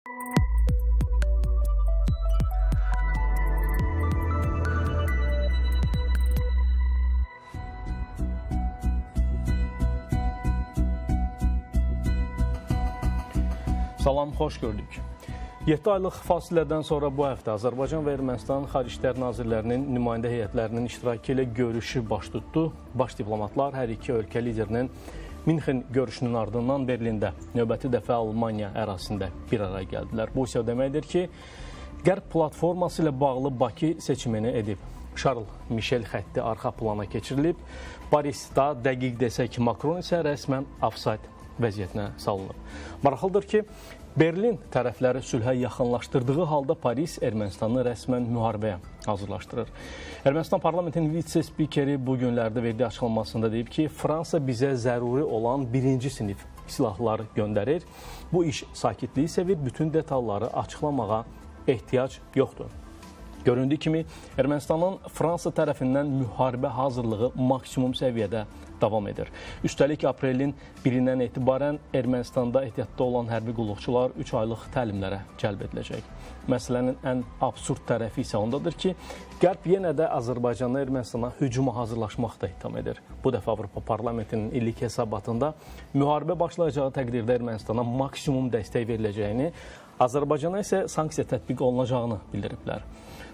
Salam, xoş gördük. 7 aylıq fasilədən sonra bu həftə Azərbaycan və Ermənistan Xarici İşlər Nazirlərinin nümayəndə heyətlərinin iştirakı ilə görüşü baş tutdu. Baş diplomatlar hər iki ölkə liderinin Münxen görüşünün ardından Berlində növbəti dəfə Almaniya ərazisində bir araya gəldilər. Bu isə o deməkdir ki, Qərb platforması ilə bağlı Bakı seçimini edib. Şarl Mişel xətti arxa plana keçirilib. Parisdə dəqiq desək ki, Makron isə rəsmən ofsayd vəziyyətinə salınıb. Maraqlıdır ki, Berlin tərəfləri sülhə yaxınlaşdırdığı halda Paris Ermənistanı rəsmən müharibəyə hazırlaşdırır. Ermənistan parlamentinin vitse-spikeri bu günlərdə verdiyi açıqlamasında deyib ki, Fransa bizə zəruri olan birinci sinif silahları göndərir. Bu iş sakitliyi sevir, bütün detalları açıqlamağa ehtiyac yoxdur. Göründüyü kimi, Ermənistanın Fransa tərəfindən müharibə hazırlığı maksimum səviyyədə davam edir. Üstəlik, aprelin 1-dən etibarən Ermənistanda ehtiyatda olan hərbi qulluqçular 3 aylıq təlimlərə cəlb ediləcək. Məsələnin ən absurd tərəfi isə ondadır ki, Qərb yenə də Azərbaycanla Ermənistana hücuma hazırlaşmaqda ittiham edir. Bu dəfə Avropa Parlamentinin illik hesabatında müharibə başlayacağı təqdirdə Ermənistana maksimum dəstək veriləcəyini, Azərbaycana isə sanksiya tətbiq olunacağını bildiriblər.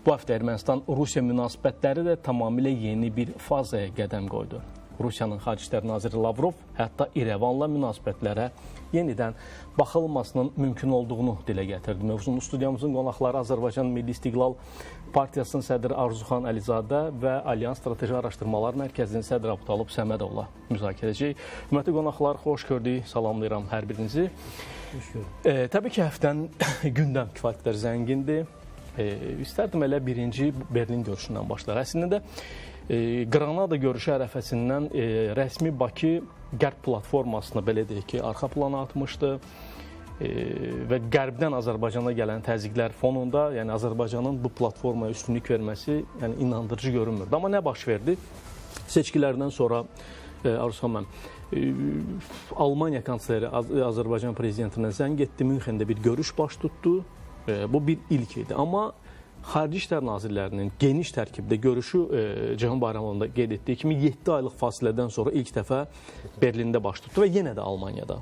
Bu həftə Ermənistan-Rusiya münasibətləri də tamamilə yeni bir fazaya qədəm qoydu. Rusiyanın Xarici İşlər Naziri Lavrov hətta İrəvanla münasibətlərə yenidən baxılmasının mümkün olduğunu dilə gətirdi. Mövzunu studiyamızın qonaqları Azərbaycan Milli İstiqlal Partiyasının sədri Arzuxan Əlizadə və Alyans Strateji Araşdırmalar Mərkəzinin sədri Abdalıb Səmədovla müzakirə edəcək. Hörmətli qonaqlar, xoş gördük, salamlayıram hər birinizi. Təbii ki, həftənin gündəm kifayət qədər zəngindir. İstərdim elə birinci Berlin görüşündən başlar. Əslində Qranada görüşü ərəfəsindən rəsmi Bakı Qərb platformasına, belə deyək ki, arxa plana atmışdı və Qərbdən Azərbaycana gələn təzyiqlər fonunda, yəni Azərbaycanın bu platformaya üstünlük verməsi inandırıcı görünmürdü. Amma nə baş verdi? Seçkilərdən sonra Arzuxan müəllim, Almaniya kansleri Azərbaycan prezidentinə zəng etdi, Münxendə bir görüş baş tutdu. Bu bir ilk idi. Amma Xarici İşlər Nazirlərinin geniş tərkibdə görüşü Cəhan Bayramında qeyd etdiyi kimi 7 aylıq fasilədən sonra ilk dəfə Berlində baş tutdu və yenə də Almaniyada.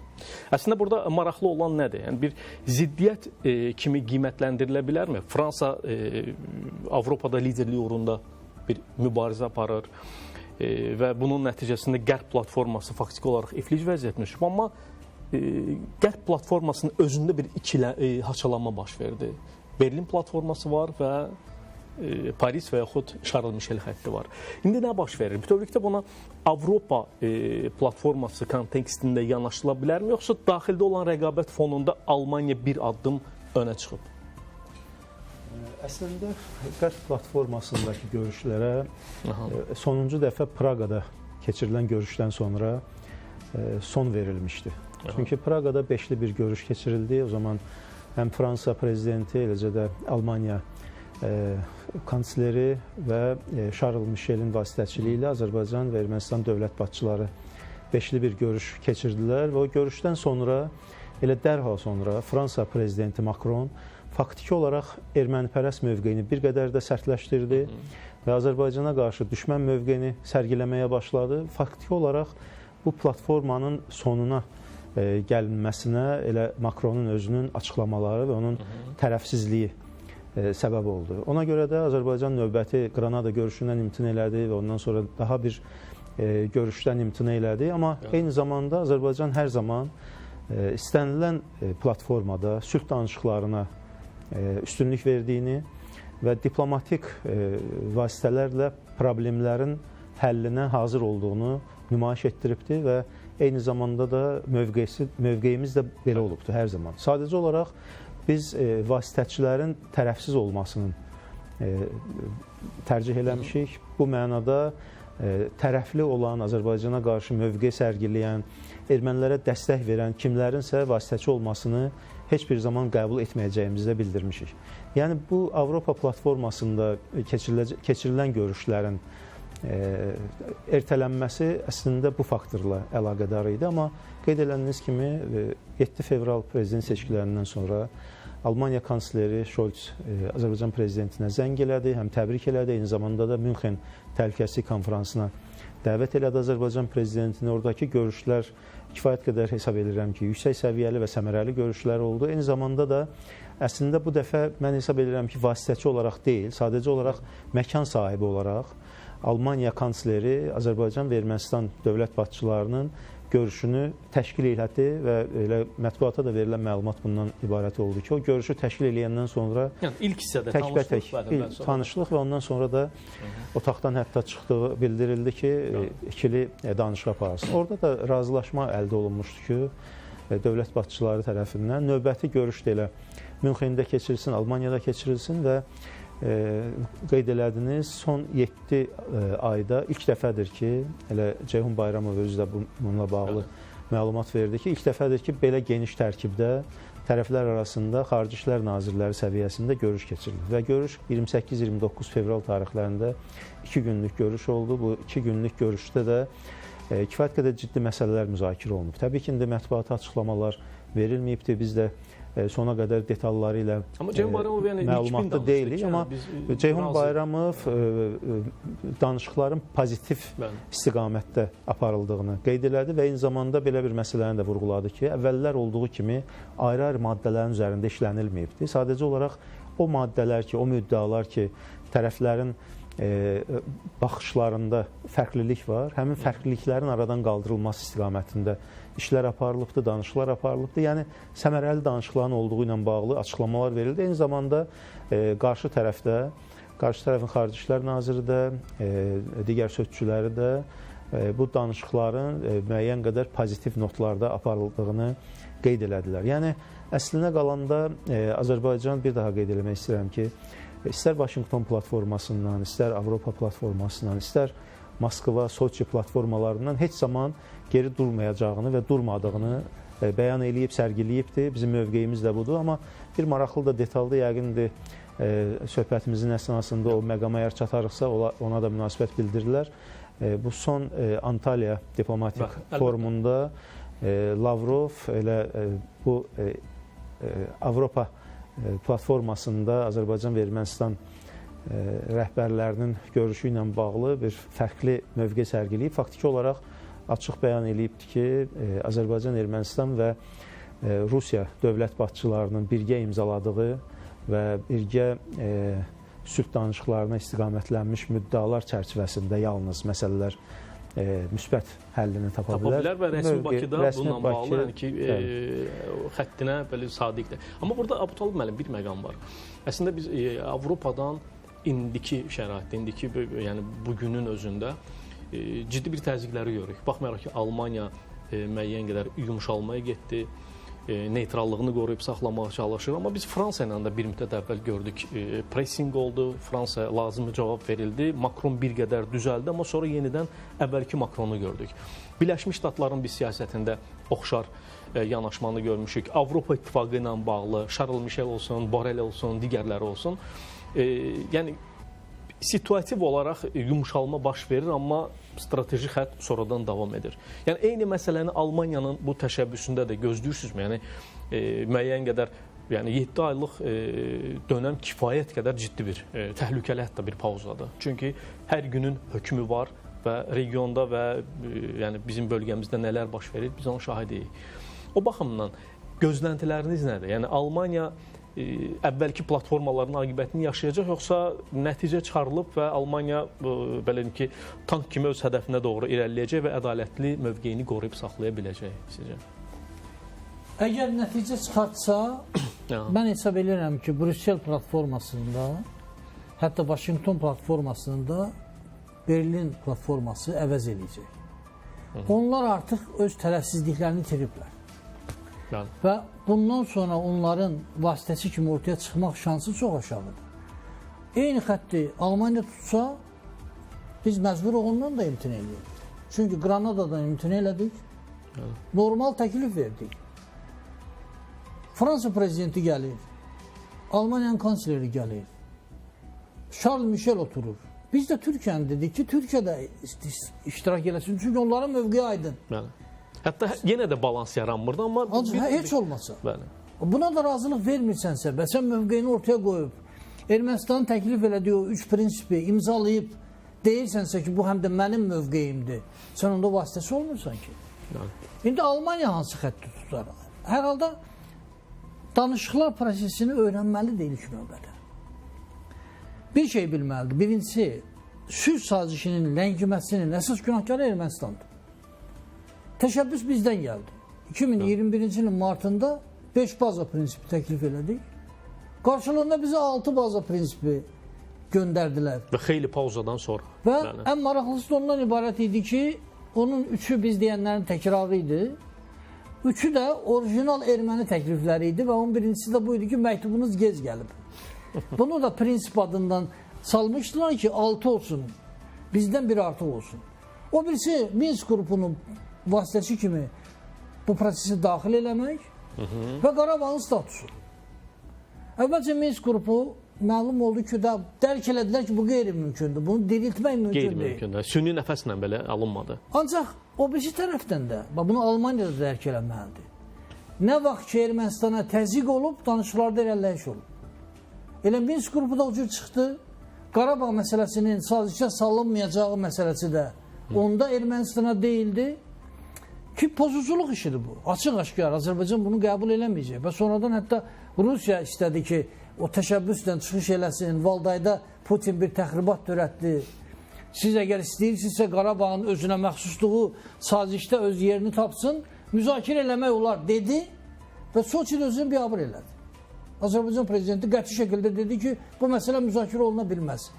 Əslində burada maraqlı olan nədir? Yəni bir ziddiyyət kimi qiymətləndirilə bilərmi? Fransa Avropada liderlik uğrunda bir mübarizə aparır və bunun nəticəsində Qərb platforması faktiki olaraq iflic vəziyyətinə düşüb. Amma Qərb platformasının özündə bir haçalanma baş verdi. Berlin platforması var və Paris və yaxud Şarl Mişel xətti var. İndi nə baş verir? Bütövlükdə buna Avropa platforması kontekstində yanaşıla bilərmi, yoxsa daxildə olan rəqabət fonunda Almaniya bir addım önə çıxıb? Əslində, Qərb platformasındakı görüşlərə sonuncu dəfə Praqada keçirilən görüşdən sonra son verilmişdi. Çünki Praqada 5'li bir görüş keçirildi. O zaman həm Fransa prezidenti, eləcə də Almaniya kansleri və Şarl Mişelin vasitəçiliyi ilə Azərbaycan və Ermənistan dövlət başçıları 5'li bir görüş keçirdilər və o görüşdən sonra, elə dərhal sonra Fransa prezidenti Makron faktiki olaraq ermənipərəst mövqeyini bir qədər də sərtləşdirdi və Azərbaycana qarşı düşmən mövqeyini sərgiləməyə başladı. Faktiki olaraq bu platformanın sonuna gəlinməsinə elə Makronun özünün açıqlamaları və onun tərəfsizliyi səbəb oldu. Ona görə də Azərbaycan növbəti Qranada görüşündən imtina elədi və ondan sonra daha bir görüşdən imtina elədi. Amma eyni zamanda Azərbaycan hər zaman istənilən platformada sülh danışıqlarına üstünlük verdiyini və diplomatik vasitələrlə problemlərin həllinə hazır olduğunu nümayiş etdiribdi və eyni zamanda da mövqeyimiz də belə olubdur hər zaman. Sadəcə olaraq biz vasitəçilərin tərəfsiz olmasının tərcih eləmişik. Bu mənada tərəfli olan, Azərbaycana qarşı mövqe sərgiləyən, ermənilərə dəstək verən kimlərinsə vasitəçi olmasını heç bir zaman qəbul etməyəcəyimizi də bildirmişik. Yəni bu Avropa platformasında keçirilən görüşlərin ertələnməsi əslində bu faktorla əlaqədar idi. Amma qeyd edildiyiniz kimi 7 fevral prezident seçkilərindən sonra Almaniya kansleri Scholz Azərbaycan prezidentinə zəng elədi, həm təbrik elədi, eyni zamanda da Münxen təhlükəsizlik konfransına dəvət elədi Azərbaycan prezidentini. Oradakı görüşlər kifayət qədər hesab edirəm ki, yüksək səviyyəli və səmərəli görüşlər oldu. Eyni zamanda da əslində bu dəfə mən hesab edirəm ki, vasitəçi olaraq deyil, sadəcə olaraq məkan sahibi olaraq Almaniya kansleri Azərbaycan və Ermənistan dövlət başçılarının görüşünü təşkil elədi və elə mətbuata da verilən məlumat bundan ibarət oldu ki, o görüşü təşkil eləyəndən sonra ilk hissədə tanışlıq və ondan sonra da otaqdan hətta çıxdığı bildirildi ki, ikili danışıq aparsın. Orada da razılaşma əldə olunmuşdu ki, dövlət başçıları tərəfindən növbəti görüş də elə Münxendə keçirilsin, Almaniyada keçirilsin və qeyd elədiniz, son 7 ayda ilk dəfədir ki, elə Ceyhun Bayramov özü də bununla bağlı məlumat verdi ki, ilk dəfədir ki, belə geniş tərkibdə tərəflər arasında Xarici İşlər Nazirləri səviyyəsində görüş keçirilir. Və görüş 28-29 fevral tarixlərində 2 günlük görüş oldu. Bu 2 günlük görüşdə də kifayət qədər ciddi məsələlər müzakirə olunub. Təbii ki, indi mətbuata açıqlamalar verilməyibdir. Biz də sona qədər detalları ilə məlumatda deyilik. Amma Ceyhun Bayramov danışıqların pozitiv istiqamətdə aparıldığını qeyd elədi və eyni zamanda belə bir məsələni də vurğuladı ki, əvvəllər olduğu kimi ayrı-ayrı maddələrin üzərində işlənilməyibdir. Sadəcə olaraq o maddələr ki, o müddəalar ki, tərəflərin baxışlarında fərqlilik var, həmin fərqliliklərin aradan qaldırılması istiqamətində işlər aparılıbdır, danışıqlar aparılıbdır. Yəni, səmərəli danışıqların olduğu ilə bağlı açıqlamalar verildi. Eyni zamanda qarşı tərəfin Xarici İşlər Naziri də, digər sözçüləri də bu danışıqların müəyyən qədər pozitiv notlarda aparıldığını qeyd elədilər. Yəni, əslinə qalanda Azərbaycan, bir daha qeyd eləmək istəyirəm ki, istər Vaşinqton platformasından, istər Avropa platformasından, istər Moskva, Soçi platformalarından heç zaman geri durmayacağını və durmadığını bəyan eləyib, sərgiləyibdir. Bizim mövqeyimiz də budur. Amma bir maraqlı da detalda yəqindir söhbətimizin əsnasında o məqama əgər çatarıqsa ona da münasibət bildirirlər. Bu son Antalya diplomatik forumunda Lavrov elə bu Avropa platformasında Azərbaycan və Ermənistan rəhbərlərinin görüşü ilə bağlı bir fərqli mövqe sərgiləyib. Faktiki olaraq açıq bəyan eləyibdir ki, Azərbaycan, Ermənistan və Rusiya dövlət başçılarının birgə imzaladığı və birgə sülh danışıqlarına istiqamətlənmiş müddəalar çərçivəsində yalnız məsələlər müsbət həllini tapa bilər. Və rəsmi Bakıda bununla bağlı ki, xəttinə belə sadiqdir. Amma burada Abdullah müəllim bir məqam var. Əslində biz Avropadan indiki şəraitdə, indiki yəni bugünün özündə ciddi bir təzyiqləri görürük. Baxmayaraq ki, Almaniya müəyyən qədər yumşalmaya getdi, neytrallığını qoruyub saxlamağa çalışır. Amma biz Fransa ilə də bir müddət əvvəl gördük, pressing oldu, Fransa lazımi cavab verildi, Makron bir qədər düzəldi, amma sonra yenidən əvvəlki Makronu gördük. Birləşmiş Ştatların biz siyasətində oxşar yanaşmanı görmüşük. Avropa İttifaqı ilə bağlı Charles Michel olsun, Borrell olsun, digərləri olsun. Yəni, situativ olaraq yumşalma baş verir, amma strateji xətt sonradan davam edir. Yəni, eyni məsələni Almaniyanın bu təşəbbüsündə də gözləyirsinizmi? Yəni, müəyyən qədər, yəni 7 aylıq dönəm kifayət qədər ciddi bir, təhlükəli hətta bir pauzadır. Çünki hər günün hökmü var və regionda və yəni bizim bölgəmizdə nələr baş verir, biz onun şahidiyik. O baxımdan gözləntiləriniz nədir? Yəni, Almaniya əvvəlki platformaların aqibətini yaşayacaq, yoxsa nəticə çıxarılıb və Almaniya belə ki, tank kimi öz hədəfinə doğru irəliləyəcək və ədalətli mövqeyini qoruyub saxlaya biləcək sizcə? Əgər nəticə çıxartsa, mən hesab edirəm ki, Brüssel platformasında, hətta Vaşinqton platformasında Berlin platforması əvəz edəcək. Onlar artıq öz tələfsizliklərini itiriblər. Və bundan sonra onların vasitəsi kimi ortaya çıxmaq şansı çox aşağıdır. Eyni xətti Almaniya tutsa, biz məcbur ondan da imtina edirik. Çünki Granadadan imtina elədik, normal təklif verdik. Fransa prezidenti gəlir, Almaniyanın kansleri gəlir, Charles Michel oturur. Biz də Türkiyəni dedik ki, Türkiyə də iştirak eləsin, çünki onların mövqeyi aydın. Hətta yenə də balans yaranmırdı, amma... Heç olmasa. Buna da razılıq vermirsənsə və sən mövqeyini ortaya qoyub, Ermənistanın təklif elədiyi o 3 prinsipi imzalayıb, deyirsənsə ki, bu həm də mənim mövqeyimdir, sən onda vasitəsi olmursan ki. İndi Almaniya hansı xətti tutar? Hər halda danışıqlar prosesini öyrənməlidir ilk növbədə. Bir şey bilməlidir. Birincisi, sülh sazişinin ləngiməsinin əsas günahkarı Ermənistandır. Təşəbbüs bizdən gəldi. 2021-ci ilin martında 5 baza prinsipi təklif elədik. Qarşılığında bizə 6 baza prinsipi göndərdilər. Və xeyli pauzadan sonra. Və ən maraqlısı da ondan ibarət idi ki, onun 3-ü biz deyənlərin təkrarı idi. 3-ü də orijinal erməni təklifləri idi və 11-incisi də bu idi ki, məktubunuz gec gəlib. Bunu da prinsip adından salmışdılar ki, 6 olsun, bizdən bir artıq olsun. O birisi Minsk qrupunun vasitəsi kimi bu prosesi daxil eləmək və Qarabağın statusu. Əvvəlcə Minsk qrupu məlum oldu ki, dərk elədilər ki, bu qeyri-mümkündür. Bunu diriltmək mümkün deyil. Qeyri-mümkündür. Süni nəfəslə belə alınmadı. Ancaq o birisi tərəfdən də, bunu Almaniyada dərk eləməlidir. Nə vaxt ki, Ermənistana təzyiq olub, danışıqlarda irəliləyiş olub. Elə Minsk qrupu da o cür çıxdı. Qarabağ məsələsinin sazişə salınmayacağı məsələsi də onda Ermənistana deyildi. Ki, pozuculuq işidir bu. Açıq-aşkar Azərbaycan bunu qəbul eləməyəcək. Və sonradan hətta Rusiya istədi ki, o təşəbbüslə çıxış eləsin, Valdayda Putin bir təxribat törətdi. Siz əgər istəyirsinizsə Qarabağın özünə məxsusluğu sazişdə öz yerini tapsın, müzakirə eləmək olar dedi və Soçidə özünü biabır elədi. Azərbaycan prezidenti qəti şəkildə dedi ki, bu məsələ müzakirə oluna bilməz.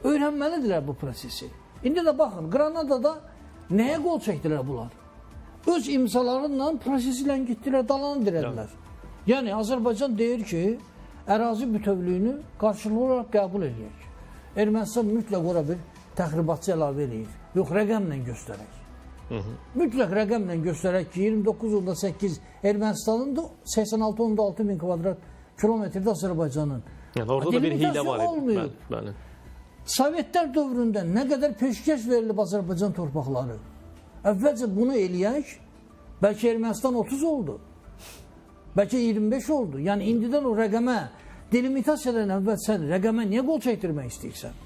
Öyrənməlidirlər bu prosesi. İndi də baxın, Granadada nəyə qol çəkdilər bunlar? Öz imzalarıyla prosesi ləngitdilər, dalanı dirədilər. Yəni, Azərbaycan deyir ki, ərazi bütövlüyünü qarşılıqlı olaraq qəbul edək. Ermənistan mütləq ora bir təxribatçı əlavə eləyir. Yox, rəqəmlə göstərək. Mütləq rəqəmlə göstərək ki, 29.8 Ermənistanın da 86.6 min kvadrat kilometrdə Azərbaycanın. Yəni, orada da bir hilə var. Olmayıb. Sovetlər dövründə nə qədər peşkəş verilib Azərbaycan torpaqları. Əvvəlcə bunu eləyək, bəlkə Ermənistan 30 oldu, bəlkə 25 oldu. Yəni, indidən o rəqəmə, delimitasiyadan əvvəl sən rəqəmə niyə qol çəkdirmək istəyirsən?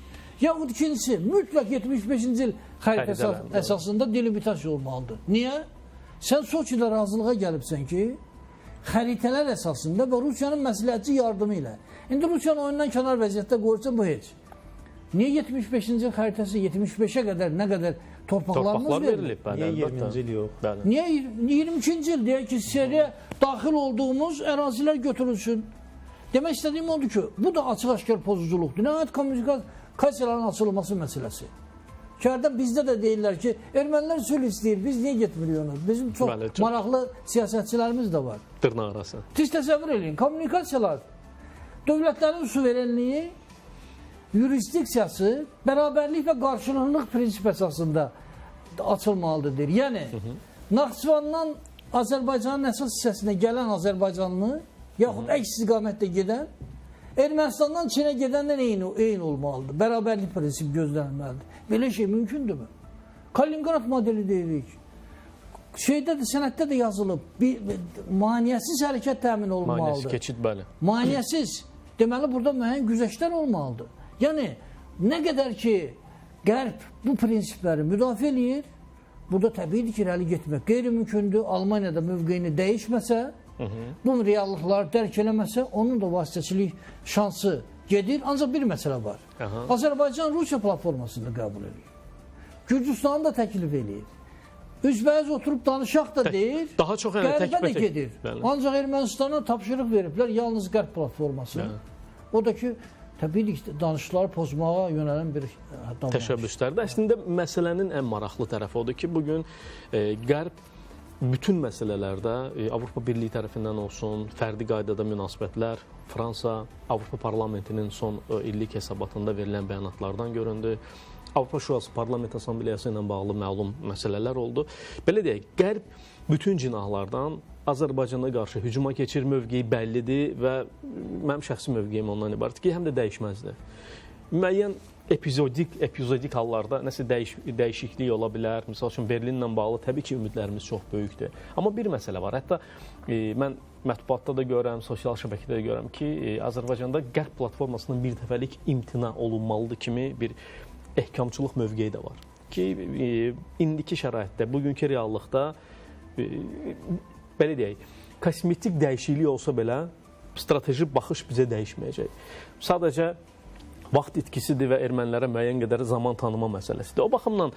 Yaxud ikincisi, mütləq 75-ci il xəritəsi əsasında delimitasiya olmalıdır. Niyə? Sən Soçidə razılığa gəlibsən ki, xəritələr əsasında və Rusiyanın məsləhətçi yardımı ilə. İndi Rusiyanın oyundan kənar vəziyyətdə qoyursa bu heç. Niyə 75-ci il xəritəsi 75-ə qədər nə qədər torpaqlarımız verilib? Niyə 20-ci il yox? Niyə 22-ci il deyək ki, seriyə daxil olduğumuz ərazilər götürülsün? Demək istədiyim odur ki, bu da açıq-aşkar pozuculuqdur. Nəhayət kommunikasiyaların açılması məsələsi. Kərdən bizdə də deyirlər ki, ermənilər sülh istəyir, biz niyə getmirik onu? Bizim çox maraqlı siyasətçilərimiz də var. Dırnaq arası. Siz təsəvvür edin, kommunikasiyalar, dövlətlərin suverenliyi, yurisdiksiyası, bərabərlik və qarşılıqlıq prinsip əsasında açılmalıdır. Yəni, Naxçıvandan Azərbaycanın əsas hissəsinə gələn Azərbaycanlı, yaxud əks istiqamətdə gedən, Ermənistandan Çinə gedəndən eyni olmalıdır. Bərabərlik prinsip gözlənilməlidir. Belə şey mümkündürmü? Kaliningrad modeli deyirik. Sənətdə də yazılıb, maniyəsiz hərəkət təmin olmalıdır. Maniyəsiz keçid, bəli. Maniyəsiz. Deməli, burada müəyyən güzəştlər olmalıdır. Yəni, nə qədər ki, Qərb bu prinsipləri müdafiə eləyir, burada təbiidir ki, irəli getmək qeyri-mümkündür. Almaniyada mövqeyini dəyişməsə, bu reallıqları dərk eləməsə, onun da vasitəçilik şansı gedir. Ancaq bir məsələ var. Azərbaycan Rusiya platformasını qəbul edir. Gürcüstanı da təklif edir. Üzbəyiz oturub danışaq da deyir, Qərbə də gedir. Ancaq Ermənistana tapşırıq veriblər, yalnız Qərb platforması. O da ki, təbii ki, danışıqları pozmağa yönələn bir təşəbbüslərdir. Əslində, məsələnin ən maraqlı tərəfi odur ki, bugün Qərb bütün məsələlərdə Avropa Birliyi tərəfindən olsun, fərdi qaydada münasibətlər, Fransa, Avropa Parlamentinin son illik hesabatında verilən bəyanatlardan göründü. Avropa Şurası Parlament Assambleyası ilə bağlı məlum məsələlər oldu. Belə deyək, Qərb bütün cinahlardan Azərbaycana qarşı hücuma keçir, mövqeyi bəllidir və mənim şəxsi mövqeyim ondan ibarət ki, həm də dəyişməzdir. müəyyən epizodik hallarda nəsə dəyişiklik ola bilər. Məsəl üçün Berlinlə bağlı təbii ki, ümidlərimiz çox böyükdür. Amma bir məsələ var. Hətta mən mətbuatda da görürəm, sosial şəbəkədə də görürəm ki, Azərbaycanda Qərb platformasının bir dəfəlik imtina olunmalıdır kimi bir ehkamçılıq mövqeyi də var. Ki, indiki şəraitdə, bugünkü reallıqda belə deyək, kosmetik dəyişiklik olsa belə strateji baxış bizə dəyişməyəcək. Sadəcə vaxt itkisidir və ermənilərə müəyyən qədər zaman tanıma məsələsidir. O baxımdan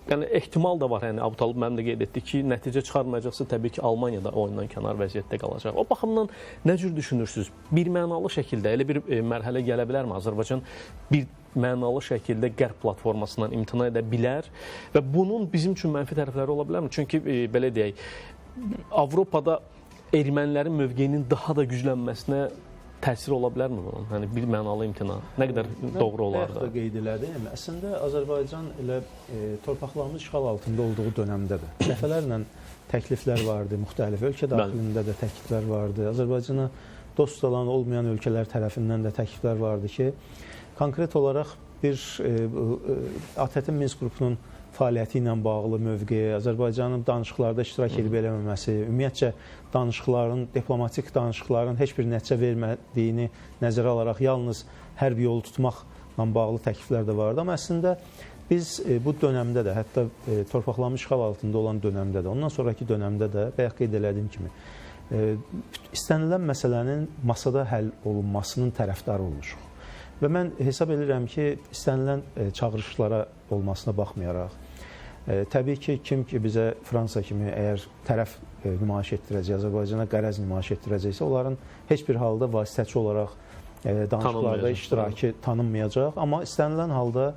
yəni ehtimal da var. Yəni Abu Talib mənim də qeyd etdi ki, nəticə çıxarmayacaqsa təbii ki, Almaniya da oyundan kənar vəziyyətdə qalacaq. O baxımdan nə cür düşünürsünüz? Bir mənalı şəkildə elə bir mərhələ gələ bilərmi? Azərbaycan bir mənalı şəkildə Qərb platformasından imtina edə bilər və bunun bizim üçün mənfi tərəfləri ola bilərmi? Çünki belə deyək, Avropada ermənilərin mövqeyinin daha da güclənməsinə təsir ola bilərmi bunun? Yəni bir mənalı imtina nə qədər doğru olar da? Mən qeyd elədim. Əslində Azərbaycan elə torpaqlarımız işğal altında olduğu dövrdə də dəfələrlə təkliflər vardı, müxtəlif ölkə daxilində də təkliflər vardı. Azərbaycana dost olan olmayan ölkələr tərəfindən də təkliflər vardı ki, konkret olaraq bir ATƏT-in Minsk qrupunun fəaliyyəti ilə bağlı mövqeyi, Azərbaycanın danışıqlarda iştirak edib eləməməsi, ümumiyyətcə danışıqların, diplomatik danışıqların heç bir nəticə vermədiyini nəzərə alaraq yalnız hərbi yolu tutmaqla bağlı təkliflər də vardı. Amma əslində biz bu dönəmdə də, hətta torpaqlarımız işğal altında olan dönəmdə də, ondan sonraki dönəmdə də bayaq qeyd elədiyim kimi istənilən məsələnin masada həll olunmasının tərəfdarı olmuşuq. Və mən hesab edirəm ki, istənilən çağırışlara olmasına baxmayaraq, təbii ki, kim ki bizə Fransa kimi əgər tərəf nümayiş etdirəcək, Azərbaycana qərəz nümayiş etdirəcəksə, onların heç bir halda vasitəçi olaraq danışıqlarda iştirakı tanınmayacaq. Amma istənilən halda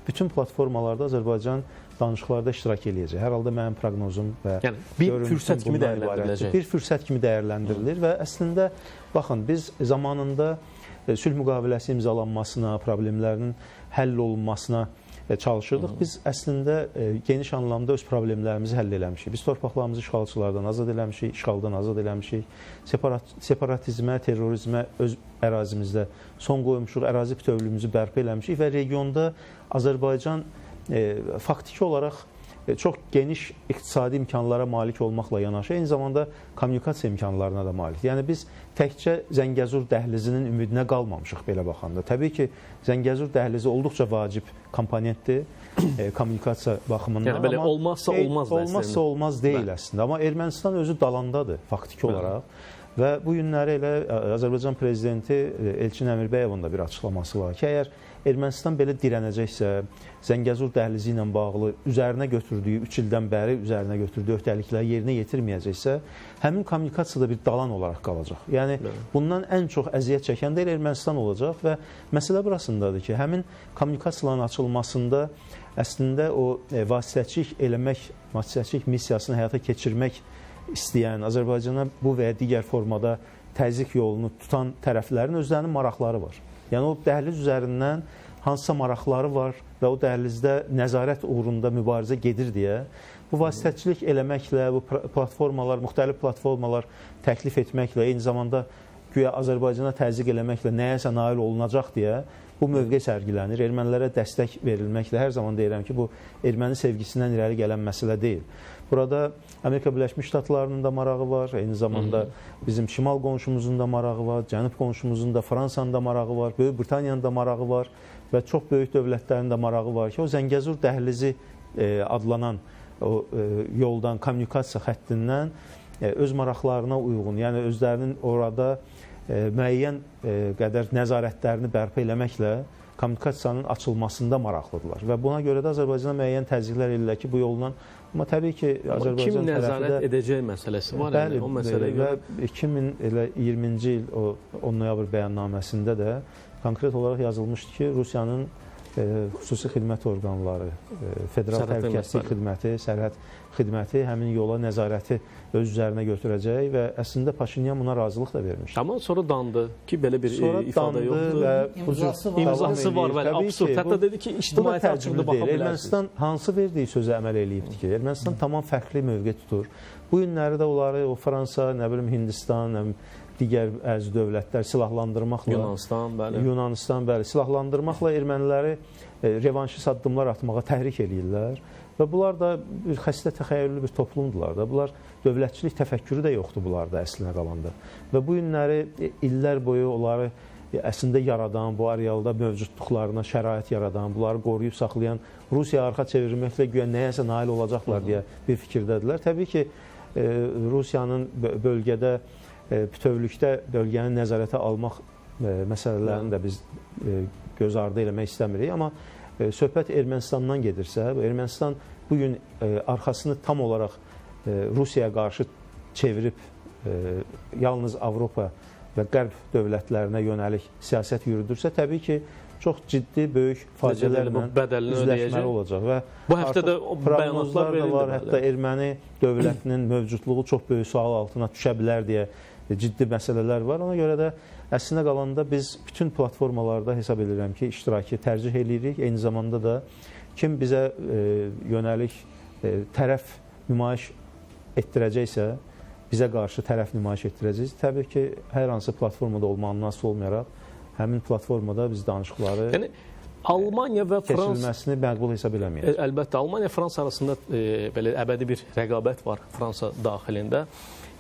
bütün platformalarda Azərbaycan danışıqlarda iştirak eləyəcək. Hər halda mənim proqnozum və bir fürsət kimi dəyərləndiriləcək. Bir fürsət kimi dəyərləndirilir və əslində, baxın, biz zamanında sülh müqaviləsi imzalanmasına, problemlərin həll olunmasına çalışırdıq. Biz əslində geniş anlamda öz problemlərimizi həll eləmişik. Biz torpaqlarımızı işğalçılardan azad eləmişik, işğaldan azad eləmişik. Separatizmə, terrorizmə öz ərazimizdə son qoymuşuq, ərazi bütövlüyümüzü bərpa eləmişik və regionda Azərbaycan faktiki olaraq çox geniş iqtisadi imkanlara malik olmaqla yanaşı, eyni zamanda kommunikasiya imkanlarına da malikdir. Yəni biz təkcə Zəngəzur dəhlizinin ümidinə qalmamışıq belə baxanda. Təbii ki, Zəngəzur dəhlizi olduqca vacib komponentdir kommunikasiya baxımından. Yəni belə olmazsa olmaz da əslində. Olmazsa olmaz deyil əslində. Amma Ermənistan özü dalandadır faktiki olaraq. Və bu günləri elə Azərbaycan prezidenti Elçin Əmirbəyovun da bir açıqlaması var ki, əgər Ermənistan belə dirənəcəksə, Zəngəzur dəhlizi ilə bağlı üzərinə götürdüyü, 3 ildən bəri üzərinə götürdüyü öhdəlikləri yerinə yetirməyəcəksə, həmin kommunikasiyada bir dalan olaraq qalacaq. Yəni, bundan ən çox əziyyət çəkən də Ermənistan olacaq və məsələ burasındadır ki, həmin kommunikasiyaların açılmasında əslində o vasitəçilik eləmək, vasitəçilik missiyasını həyata keçirmək istəyən, Azərbaycana bu və ya digər formada təzyiq yolunu tutan tərəflərin özlərinin maraqları var. Yəni, o dəhliz üzərindən hansısa maraqları var və o dəhlizdə nəzarət uğrunda mübarizə gedir deyə bu vasitəçilik eləməklə, bu platformalar, müxtəlif platformalar təklif etməklə, eyni zamanda güya Azərbaycana təzyiq eləməklə nəyəsə nail olunacaq deyə bu mövqe sərgilənir. Ermənilərə dəstək verilməklə hər zaman deyirəm ki, bu erməni sevgisindən irəli gələn məsələ deyil. Burada Amerika Birləşmiş Ştatlarının da marağı var, eyni zamanda bizim şimal qonşumuzun da marağı var, cənub qonşumuzun da, Fransanın da marağı var, Böyük Britaniyanın da marağı var və çox böyük dövlətlərin də marağı var ki, o Zəngəzur dəhlizi adlanan o yoldan, kommunikasiya xəttindən öz maraqlarına uyğun, yəni özlərinin orada müəyyən qədər nəzarətlərini bərpa eləməklə kommunikasiyanın açılmasında maraqlıdırlar və buna görə də Azərbaycana müəyyən təzyiqlər edirlər ki, bu yolla. Amma təbii ki, Azərbaycan kim nəzarət edəcək məsələsi var, yəni o məsələyə görə. Və 2020-ci il o 10 noyabr bəyannaməsində də konkret olaraq yazılmışdı ki, Rusiyanın xüsusi xidmət orqanları, Federal Təhlükəsizlik Xidməti, Sərhəd Xidməti həmin yola nəzarəti öz üzərinə götürəcək və əslində Paşinyan buna razılıq da vermişdi. Amma sonra dandı ki, belə bir ifadə yoxdur. İmzası var, bəli, absurd. Hətta dedi ki, ictimaiyyətə açıqda baxa bilərsiniz. Ermənistan hansı verdiyi sözə əməl eləyibdir ki, Ermənistan tamam fərqli mövqe tutur. Bu günləri də onları o Fransa, nə bilim Hindistan, digər əziz dövlətlər silahlandırmaqla Yunanistan, bəli, silahlandırmaqla erməniləri revanşist addımlar atmağa təhrik eləyirlər və bunlar da bir xəstə təxəyyüllü bir toplumdular da. Bunlar dövlətçilik təfəkkürü də yoxdur bunlarda əslinə qalanda. Və bu günləri illər boyu onları əslində yaradan, bu arealda mövcudluqlarına şərait yaradan, bunları qoruyub saxlayan Rusiya arxa çevirməklə güya nəyəsə nail olacaqlar deyə bir fikirdədirlər. Təbii ki, Rusiyanın bölgədə bütövlükdə bölgəni nəzarətə almaq məsələlərini də biz göz ardı eləmək istəmirik. Amma söhbət Ermənistandan gedirsə, Ermənistan bugün arxasını tam olaraq Rusiyaya qarşı çevirib yalnız Avropa və Qərb dövlətlərinə yönəlik siyasət yürüdürsə, təbii ki, çox ciddi, böyük faciələrlə üzləşməli olacaq. Və bu həftə də proqnozlar da var, hətta erməni dövlətinin mövcudluğu çox böyük sual altına düşə bilər deyə ciddi məsələlər var. Ona görə də əslinə qalanda biz bütün platformalarda hesab edirəm ki, iştiraki tərcih edirik. Eyni zamanda da kim bizə yönəlik tərəf nümayiş etdirəcəksə, bizə qarşı tərəf nümayiş etdirəcəyik. Təbii ki, hər hansı platformada olmağından asılı olmayaraq, həmin platformada biz danışıqları Almaniya və keçirilməsini məqbul hesab eləməyəcək. Əlbəttə, Almaniya Fransa arasında belə əbədi bir rəqabət var Fransa daxilində.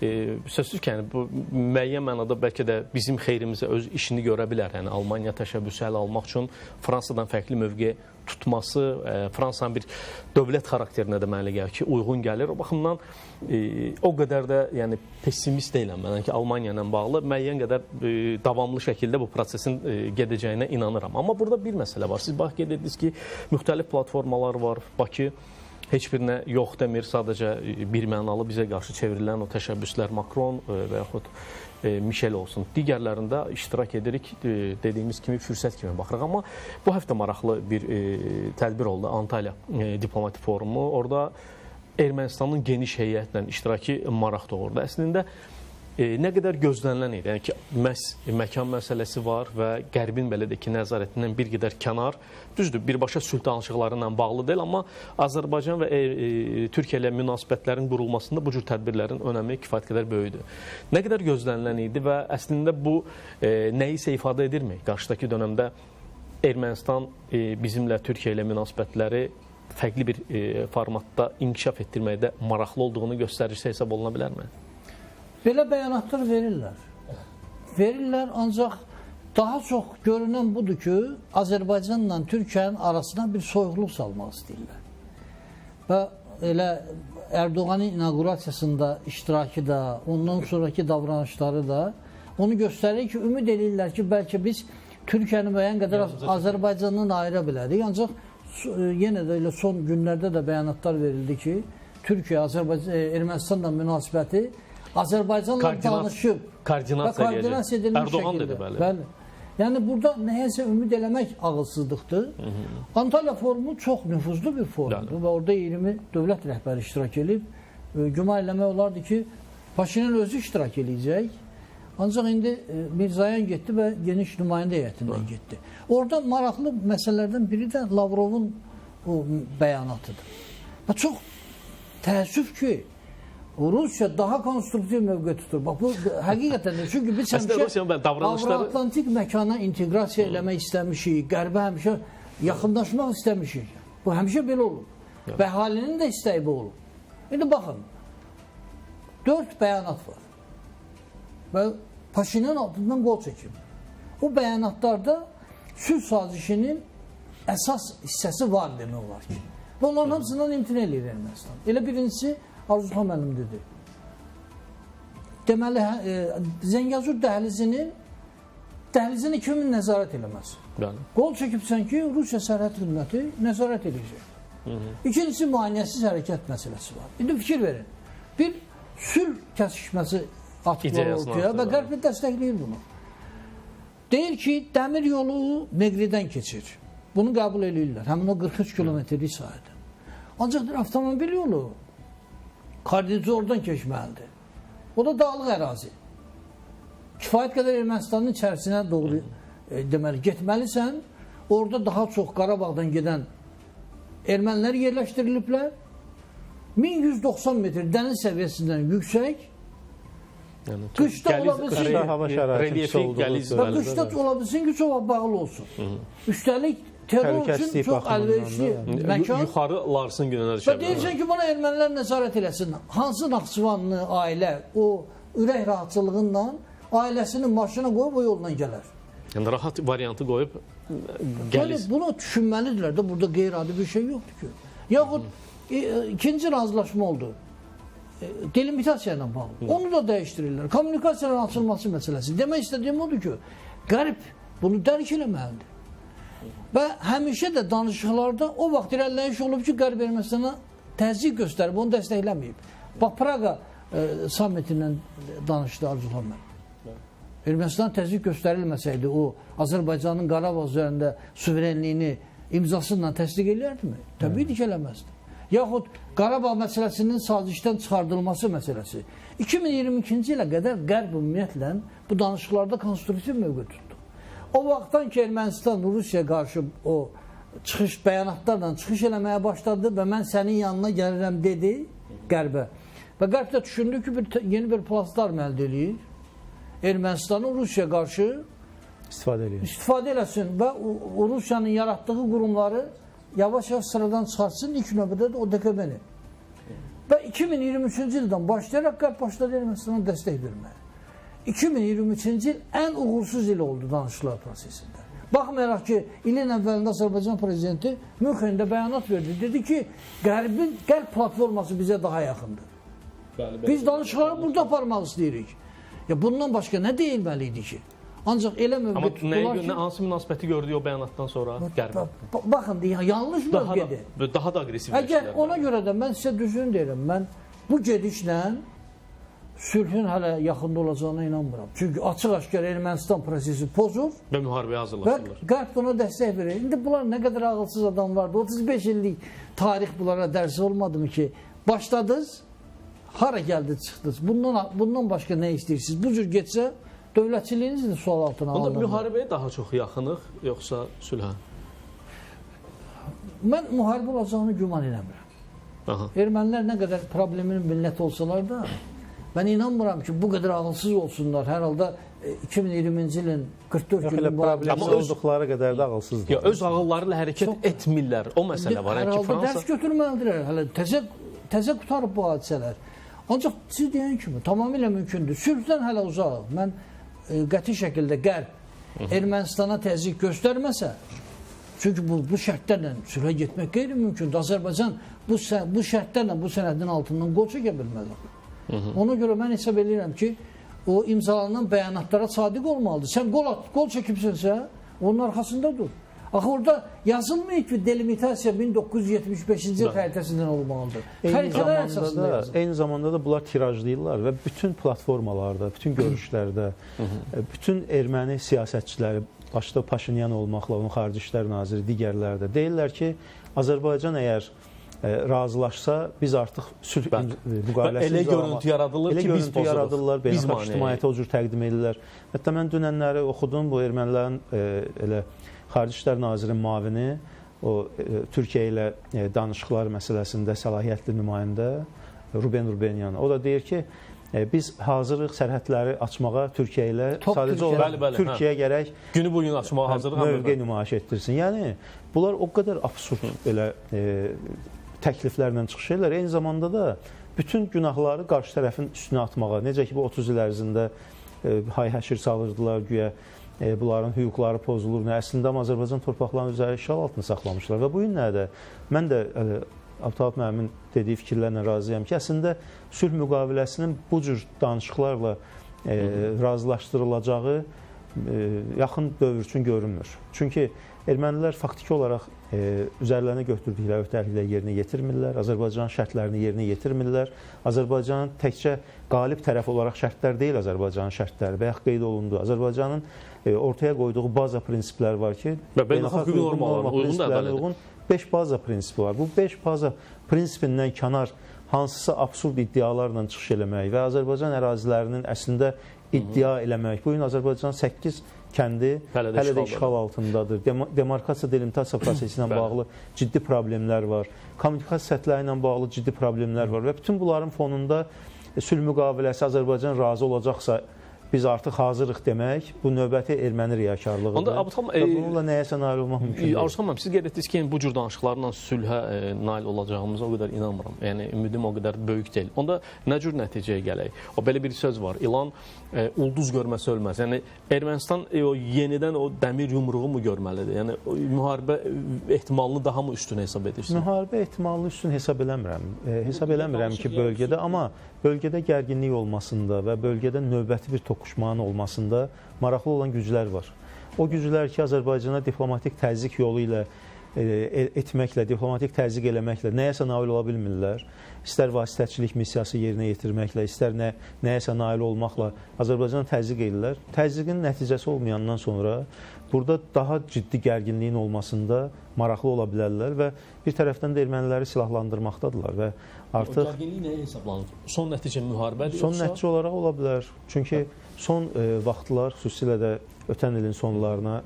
Sözsüz ki, yəni, bu müəyyən mənada bəlkə də bizim xeyrimizə öz işini görə bilər. Yəni, Almaniya təşəbbüsü ələ almaq üçün Fransadan fərqli mövqe tutması, Fransanın bir dövlət xarakterinə də mənə gəlir ki, uyğun gəlir. O baxımdan o qədər də yəni, pessimist deyiləm mən ki, Almaniya ilə bağlı müəyyən qədər davamlı şəkildə bu prosesin gedəcəyinə inanıram. Amma burada bir məsələ var. Siz bax, qeyd etdiniz ki, müxtəlif platformalar var. Bakı heç birinə yox demir, sadəcə bir mənalı bizə qarşı çevrilən o təşəbbüslər Makron və yaxud Mişel olsun. Digərlərində iştirak edirik, dediyimiz kimi fürsət kimi baxırıq. Amma bu həftə maraqlı bir tədbir oldu, Antalya diplomatik forumu. Orada Ermənistanın geniş heyətlə iştirakı maraq doğurdu. Əslində, nə qədər gözlənilən idi. Yəni ki, məhz məkan məsələsi var və Qərbin belə də ki, nəzarətindən bir qədər kənar. Düzdür, birbaşa sülh danışıqları ilə bağlı deyil, amma Azərbaycan və Türkiyə ilə münasibətlərin qurulmasında bu cür tədbirlərin önəmi kifayət qədər böyükdür. Nə qədər gözlənilən idi və əslində bu nəyisə ifadə edirmi? Qarşıdakı dönəmdə Ermənistan bizimlə Türkiyə ilə münasibətləri fərqli bir formatda inkişaf etdirməkdə maraqlı olduğunu göstəricisi hesab oluna bilərmi? Belə bəyanatlar verirlər. Verirlər, ancaq daha çox görünən budur ki, Azərbaycanla Türkiyənin arasına bir soyuqluq salmaq istəyirlər. Və elə Erdoğan'ın inaugurasiyasında iştirakı da, ondan sonraki davranışları da onu göstərir ki, ümid edirlər ki, bəlkə biz Türkiyəni müəyyən qədər Azərbaycandan ayıra bilərik. Ancaq yenə də elə son günlərdə də bəyanatlar verildi ki, Türkiyə, Ermənistanla münasibəti Azərbaycanla danışıb və koordinasiya edilmiş şəkildə. Bəli. Yəni, burada nəyəsə ümid eləmək ağılsızlıqdır. Antalya forumu çox nüfuzlu bir forumdur və orada 20 dövlət rəhbəri iştirak edib. Güman eləmək olardı ki, Paşinyan özü iştirak edəcək. Ancaq indi Mirzayan getdi və geniş nümayəndə heyətindən getdi. Orada maraqlı məsələlərdən biri də Lavrovun bəyanatıdır. Və çox təəssüf ki, Rusiya daha konstruktiv mövqe tutur. Bax, bu həqiqətən də. Çünki biz həmişə Avro-Atlantik məkana inteqrasiya eləmək istəmişik, Qərbə həmişə yaxınlaşmaq istəmişik. Bu həmişə belə olur. Və əhalinin də istəyi bu olur. İndi baxın, 4 bəyanat var. Və Paşinyan altından qol çəkib. O bəyanatlarda sülh sazişinin əsas hissəsi var demək olar ki. Və onların hamısından imtina edir Ermənistan. Elə birincisi Arzuxan müəllim dedi. Deməli, Zəngəzur dəhlizini kimin nəzarət eləməz? Qol çəkibsən ki, Rusiya sərhəd xidməti nəzarət edəcək. İkincisi, müayinəsiz hərəkət məsələsi var. İndi fikir verin. Bir sülh kəsişməsi atıqları ortaya və Qərb dəstəkləyir bunu. Deyir ki, dəmir yolu Meqridən keçir. Bunu qəbul edirlər. Həmin o 43 kilometrlik sahədə. Ancaq avtomobil yolu Kardinci oradan keçməlidir. O da dağlıq ərazi. Kifayət qədər Ermənistanın içərisinə doğru deməli, getməlisən. Orada daha çox Qarabağdan gedən ermənilər yerləşdiriliblər. 1190 metr dəniz səviyyəsindən yüksək Qışda ola bilsin, hava şəraiti relyefi gəliz qışda ola bilsin ki, çox bağlı olsun. Üstəlik terror üçün çox əlverişli məkan. Yuxarı Larsın gününə Və deyirsən ki, buna ermənilər nəzarət eləsin. Hansı Naxçıvanlı ailə o ürək rahatçılığıyla ailəsinin maşına qoyub o yolla gələr? Yəni rahat variantı qoyub gəlir. Bunu düşünməlidirlər də, burada qeyri-adi bir şey yoxdur ki. Yaxud ikinci razılaşma oldu. Delimitasiya ilə bağlı. Onu da dəyişdirirlər. Kommunikasiyanın açılması məsələsi. Demək istədiyim odur ki, qərb bunu dərk eləməlidir. Və həmişə də danışıqlarda o vaxt irəliləyiş olub ki, Qərb Ermənistana təzyiq göstərib, onu dəstəkləməyib. Bax, Praqa sammitindən danışdı Arzuxan mən. Ermənistan təzyiq göstərilməsəydi, o Azərbaycanın Qarabağ üzərində suverenliyini imzasıyla təsdiq edərdimi? Təbii ki, eləməzdi. Yaxud Qarabağ məsələsinin sazişdən çıxardılması məsələsi. 2022-ci ilə qədər Qərb ümumiyyətlə bu danışıqlarda konstruktiv mövqe tutdu. O vaxtdan ki, Ermənistan Rusiyaya qarşı o çıxış bəyanatlarla çıxış eləməyə başladı və mən sənin yanına gəlirəm dedi Qərbə. Və Qərb də düşündü ki, yeni bir platform əldə eləyir. Ermənistanın Rusiyaya qarşı istifadə eləsin və Rusiyanın yaratdığı qurumları yavaş-yavaş sıradan çıxartsın, ilk növbədə də o DKB-ni. Və 2023-cü ildən başlayaraq Qərb başladı Ermənistana dəstək verməyə. 2023-cü il ən uğursuz il oldu danışıqlar prosesində. Baxmayaraq ki, ilin əvvəlində Azərbaycan prezidenti Münxendə bəyanat verdi. Dedi ki, Qərb platforması bizə daha yaxındır. Biz danışıqları burada aparmaq istəyirik. Ya bundan başqa nə deyilməli idi ki? Ancaq elə mövqe tutdular ki... Hansı münasibəti gördük o bəyanatdan sonra Qərbə? Baxın, yanlış mövqedir. Daha da aqressivləşdilər. Ona görə də mən sizə düzgün deyirəm. Mən bu gedişlə sülhün hələ yaxında olacağına inanmıram. Çünki açıq-aşkar Ermənistan prosesi pozur və müharibəyə hazırlaşırlar. Və Qərb buna dəstək verir. İndi bunlar nə qədər ağılsız adam vardı. 35 illik tarix bunlara dərsi olmadı mı ki? Başladınız, hara gəldiniz, çıxdınız. Bundan başqa nə istəyirsiniz? Bu cür getsə, dövlətçiliyiniz də sual altına alınır. Onda müharibəyə daha çox yaxınıq, yoxsa sülhə? Mən müharibə olacağını güman eləmirəm. Ermənilər nə qədər problemin millət olsalar da, mən inanmıram ki, bu qədər ağılsız olsunlar. Hər halda 2020-ci ilin 44 günün problemsiz olduqları qədər də ağılsızdır. Öz ağılları ilə hərəkət etmirlər. O məsələ var. Hər halda dərs götürməlidirlər. Hələ təzə qutarıb bu hadisələr. Ancaq siz deyən kimi tamamilə mümkündür. Sülhdən hələ uzaq. Mən qəti şəkildə Qərb Ermənistana təzyiq göstərməsə, çünki bu şərtlərlə sülhə getmək qeyri-mümkündür. Azərbaycan bu şərtlərlə bu sənədin altından qol çəkə bilməlidir. Ona görə mən hesab edirəm ki, o imzalanan bəyanatlara sadiq olmalıdır. Sən qol çəkibsənsə, onun arxasında dur. Axı orada yazılmıyor ki, delimitasiya 1975-ci il xəritəsindən olmalıdır. Xəritələr əsasında yazılır. Eyni zamanda da bunlar tirajlayırlar və bütün platformalarda, bütün görüşlərdə, bütün erməni siyasətçiləri, başda Paşinyan olmaqla, onun xarici İşlər naziri, digərləri də deyirlər ki, Azərbaycan əgər razılaşsa, biz artıq sülh müqaviləsiz elə görüntü yaradılır ki, biz pozuruq. Beynəlxalq ictimaiyyətə o cür təqdim edirlər. Hətta mən dünənləri oxudum, bu ermənilərin elə xarici İşlər nazirinin müavini, o Türkiyə ilə danışıqlar məsələsində səlahiyyətli nümayəndə Ruben Rubenyan. O da deyir ki, biz hazırıq sərhədləri açmağa Türkiyə ilə, sadəcə olaraq Türkiyə gərək günü bugün açmağa hazırıq mövqe nümayiş etdirsin. Yəni, bunlar o qədər absurd belə təkliflərlə çıxış edirlər. Eyni zamanda da bütün günahları qarşı tərəfin üstünə atmağa, necə ki, bu 30 il ərzində hay-həşir salırdılar, güya bunların hüquqları pozulur. Əslində Azərbaycan torpaqlarının üzəri işğal altında saxlamışlar və bu günlərdə mən də Abdullah müəllimin dediyi fikirlərlə razıyam ki, əslində sülh müqaviləsinin bu cür danışıqlarla razılaşdırılacağı yaxın dövr üçün görünmür. Çünki ermənilər faktiki olaraq üzərlərinə götürdükləri öhdəlikləri yerinə yetirmirlər, Azərbaycanın şərtlərini yerinə yetirmirlər. Azərbaycanın təkcə qalib tərəf olaraq şərtlər deyil Azərbaycanın şərtləri, bayaq qeyd olundu. Azərbaycanın ortaya qoyduğu baza prinsiplər var ki, beynəlxalq hüquq normalarına uyğun 5 baza prinsipi var. Bu 5 baza prinsipindən kənar hansısa absurd iddialarla çıxış eləmək və Azərbaycan ərazilərinin əslində iddia eləmək. Bu gün Azərbaycan 8 kəndi hələ də işğal altındadır. Demarkasiya, delimitasiya prosesi ilə bağlı ciddi problemlər var. Kommunikasiya səthləri ilə bağlı ciddi problemlər var və bütün bunların fonunda sülh müqaviləsi Azərbaycan razı olacaqsa biz artıq hazırıq demək, bu növbəti erməni riyakarlığıdır. Onda Abudxan bununla nəyəsə nail olmaq mümkün deyil. Arzuxan müəllim, siz qeyd etdiniz ki, bu cür danışıqlarla sülhə nail olacağımıza o qədər inanmıram. Yəni ümidim o qədər böyük deyil. Onda nə cür nəticəyə gələk? O belə bir söz var. İlan ulduz görməsə ölməz. Yəni Ermənistan yenidən o dəmir yumruğu mu görməlidir? Yəni müharibə ehtimalını daha mı üstün hesab edirsiniz? Müharibə ehtimalını üstün hesab eləmirəm. Hesab eləmirəm ki, bölgədə, amma bölgədə gərginlik olmasında və bölgədə növbəti bir toqquşmanın olmasında maraqlı olan güclər var. O güclər ki, Azərbaycana diplomatik təzyiq yolu ilə etməklə, diplomatik təzyiq eləməklə nəyəsə nail ola bilmirlər. İstər vasitəçilik missiyası yerinə yetirməklə, istər nəyəsə nail olmaqla Azərbaycana təzyiq edirlər. Təzyiqin nəticəsi olmayandan sonra burada daha ciddi gərginliyin olmasında maraqlı ola bilərlər və bir tərəfdən də erməniləri silahlandırmaqdadılar və artıq... O gərginlik nəyə hesablanır? Son nəticə müharibədir yoxsa? Son nəticə olaraq ola bilər. Çünki son vaxtlar, xüsusilə də ötən ilin sonlarına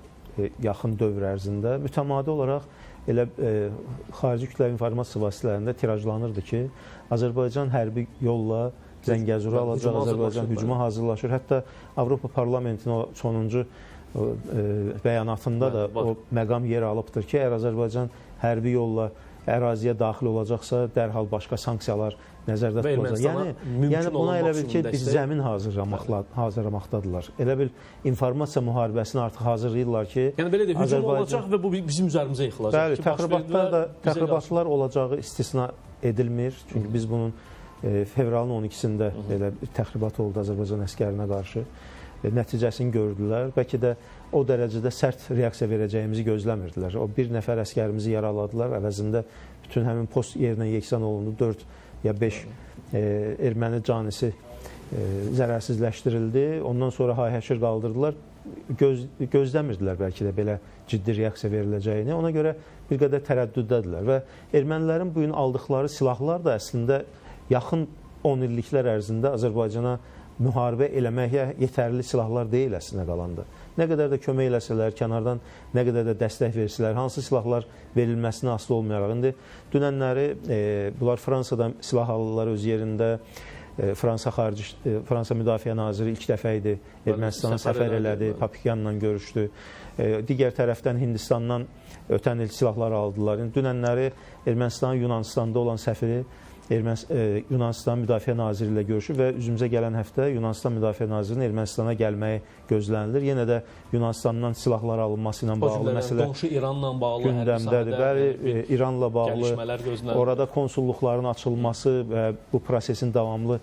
yaxın dövr ərzində mütəmadi olaraq elə xarici kütləvi informasiya vasitələrində tirajlanırdı ki, Azərbaycan hərbi yolla Zəngəzuru alacaq, Azərbaycan hücuma hazırlaşır. Hətta Avropa Parlamentinin o sonuncu bəyanatında da o məqam yer alıbdır ki, əgər Azərbaycan hərbi yolla əraziyə daxil olacaqsa, dərhal başqa sanksiyalar nəzərdə tutulacaq. Yəni buna elə bil ki, bir zəmin hazırlamaqdadırlar. Elə bil informasiya müharibəsini artıq hazırlayırlar ki, yəni belə də hücum olacaq və bu bizim üzərimizə yıxılacaq. Bəli, təxribatlar olacağı istisna edilmir. Çünki biz bunun fevralın 12-sində belə təxribat oldu Azərbaycan əskərinə qarşı. Nəticəsini gördülər. Bəlkə də o dərəcədə sərt reaksiya verəcəyimizi gözləmirdilər. O bir nəfər əskərimizi yaraladılar. Əvəzində bütün həmin post yerinə yeksan olundu. 4 ya 5 erməni canisi zərərsizləşdirildi. Ondan sonra hay-həşir qaldırdılar. Gözləmirdilər bəlkə də belə ciddi reaksiya veriləcəyini. Ona görə bir qədər tərəddüddədirlər və ermənilərin bu gün aldıqları silahlar da əslində yaxın 10 illiklər ərzində Azərbaycana müharibə eləməyə yetərli silahlar deyil əslində qalanda. Nə qədər də kömək eləsələr, kənardan nə qədər də dəstək versələr, hansı silahlar verilməsinə asılı olmayaraq. İndi dünənləri bunlar Fransadan silah alırlar öz yerində. Fransa Müdafiə Naziri ilk dəfə idi Ermənistana səfər elədi, Papikyanla görüşdü. Digər tərəfdən Hindistandan ötən il silahlar aldılar. Dünənləri Ermənistanın Yunanistanda olan səfiri Yunanistan Müdafiə Naziri ilə görüşür və üzümüzə gələn həftə Yunanistan Müdafiə Nazirinin Ermənistana gəlməyi gözlənilir. Yenə də Yunanistandan silahlar alınması ilə bağlı məsələ qonşu İranla bağlı gündəmdədir. Bəli, İranla bağlı orada konsulluqların açılması və bu prosesin davamlı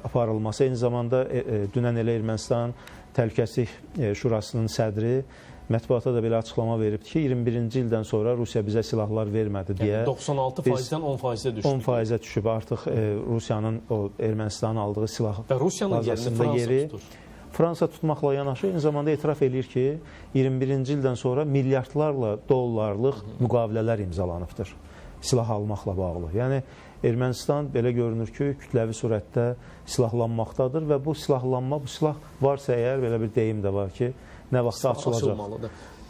aparılması. Eyni zamanda dünən elə Ermənistan Təhlükəsizlik Şurasının sədri mətbuata da belə açıqlama veribdir ki, 21-ci ildən sonra Rusiya bizə silahlar vermədi deyə. Yəni 96%-dən 10%-ə düşdü. 10%-ə düşüb artıq Rusiyanın o Ermənistanın aldığı silah bazasında yeri. Fransa tutmaqla yanaşı, eyni zamanda etiraf edir ki, 21-ci ildən sonra milyardlarla dollarlıq müqavilələr imzalanıbdır silah almaqla bağlı. Yəni Ermənistan belə görünür ki, kütləvi surətdə silahlanmaqdadır və bu silahlanma, bu silah varsa əgər, belə bir deyim də var ki, nə vaxtda açılacaq.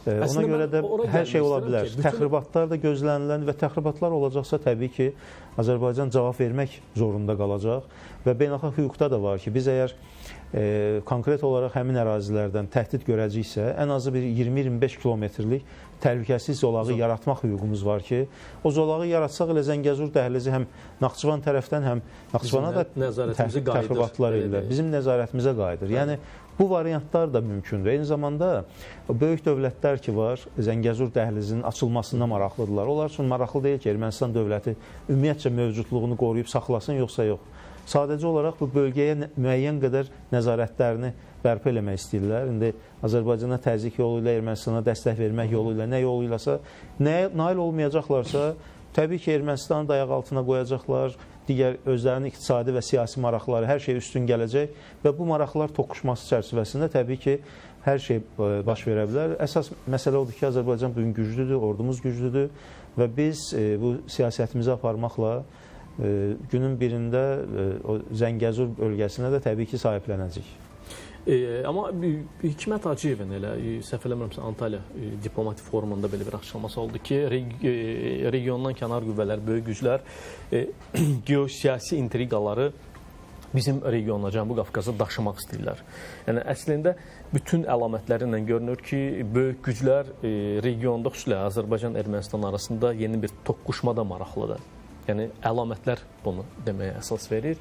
Ona görə də hər şey ola bilər. Təxribatlar da gözlənilən və təxribatlar olacaqsa təbii ki, Azərbaycan cavab vermək zorunda qalacaq və beynəlxalq hüquqda da var ki, biz əgər konkret olaraq həmin ərazilərdən təhdid görəcəksə, ən azı bir 20-25 kilometrlik təhlükəsiz zolağı yaratmaq hüququmuz var ki, o zolağı yaratsaq elə Zəngəzur dəhlizi həm Naxçıvan tərəfdən, həm Naxçıvana da təxribatlar edirlər. Bizim nəzarətimizə qayıdır. Yəni, bu variantlar da mümkündür. Eyni zamanda böyük dövlətlər ki var, Zəngəzur dəhlizinin açılmasına maraqlıdırlar. Onlar üçün maraqlı deyil ki, Ermənistan dövləti ümumiyyətcə mövcudluğunu qoruyub saxlasın, yoxsa yox. Sadəcə olaraq bu bölgəyə müəyyən qədər nəzarətlərini bərpa eləmək istəyirlər. İndi Azərbaycana təzyiq yolu ilə, Ermənistana dəstək vermək yolu ilə, nə yolu iləsə, nəyə nail olmayacaqlarsa, təbii ki, Ermənistanı dayaq altına qoyacaqlar, digər özlərinin iqtisadi və siyasi maraqları, hər şey üstün gələcək və bu maraqlar toqquşması çərçivəsində təbii ki, hər şey baş verə bilər. Əsas məsələ odur ki, Azərbaycan bugün güclüdür, ordumuz güclüdür və biz bu siyasətimizi aparmaqla günün birində o Zəngəzur bölgəsinə də təbii ki, sahiblənəcək. Amma Hikmət Hacıyevin elə səhv eləmirəmsə Antalya diplomatik forumunda belə bir açıqlaması oldu ki, regiondan kənar qüvvələr, böyük güclər geosiyasi intriqaları bizim regiona, Cənubi Qafqaza daşımaq istəyirlər. Yəni əslində bütün əlamətləri ilə görünür ki, böyük güclər regionda, xüsusilə Azərbaycan Ermənistan arasında yeni bir toqquşmada maraqlıdır. Yəni əlamətlər bunu deməyə əsas verir.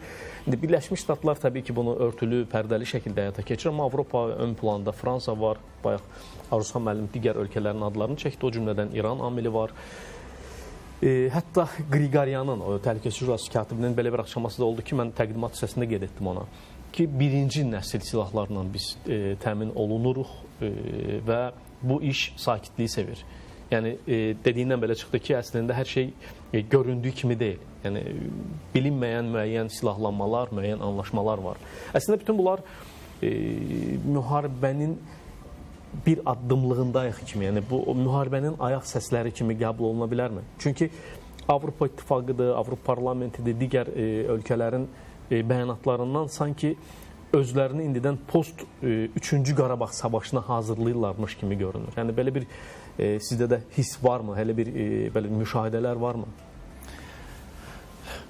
İndi Birləşmiş Ştatlar təbii ki, bunu örtülü, pərdəli şəkildə həyata keçirir, amma Avropa ön planda, Fransa var, bayaq Aruzxan müəllim digər ölkələrin adlarını çəkdi, o cümlədən İran amili var. Hətta Qriqoryanın, o Təhlükəsizlik Şurası katibinin belə bir açıqlaması da oldu ki, mən təqdimat hissəsində qeyd etdim ona ki, birinci nəsil silahlarla biz təmin olunuruq və bu iş sakitliyi sevir. Yəni, dediyindən belə çıxdı ki, əslində hər şey göründüyü kimi deyil. Yəni, bilinməyən müəyyən silahlanmalar, müəyyən anlaşmalar var. Əslində, bütün bunlar müharibənin bir addımlığındayıq kimi, yəni bu müharibənin ayaq səsləri kimi qəbul oluna bilərmi? Çünki Avropa İttifaqıdır, Avropa Parlamentidir, digər ölkələrin bəyanatlarından sanki özlərini indidən post 3-cü Qarabağ savaşına hazırlayırlarmış kimi görünür. Yəni belə bir sizdə də hiss varmı? Hələ bir belə müşahidələr varmı?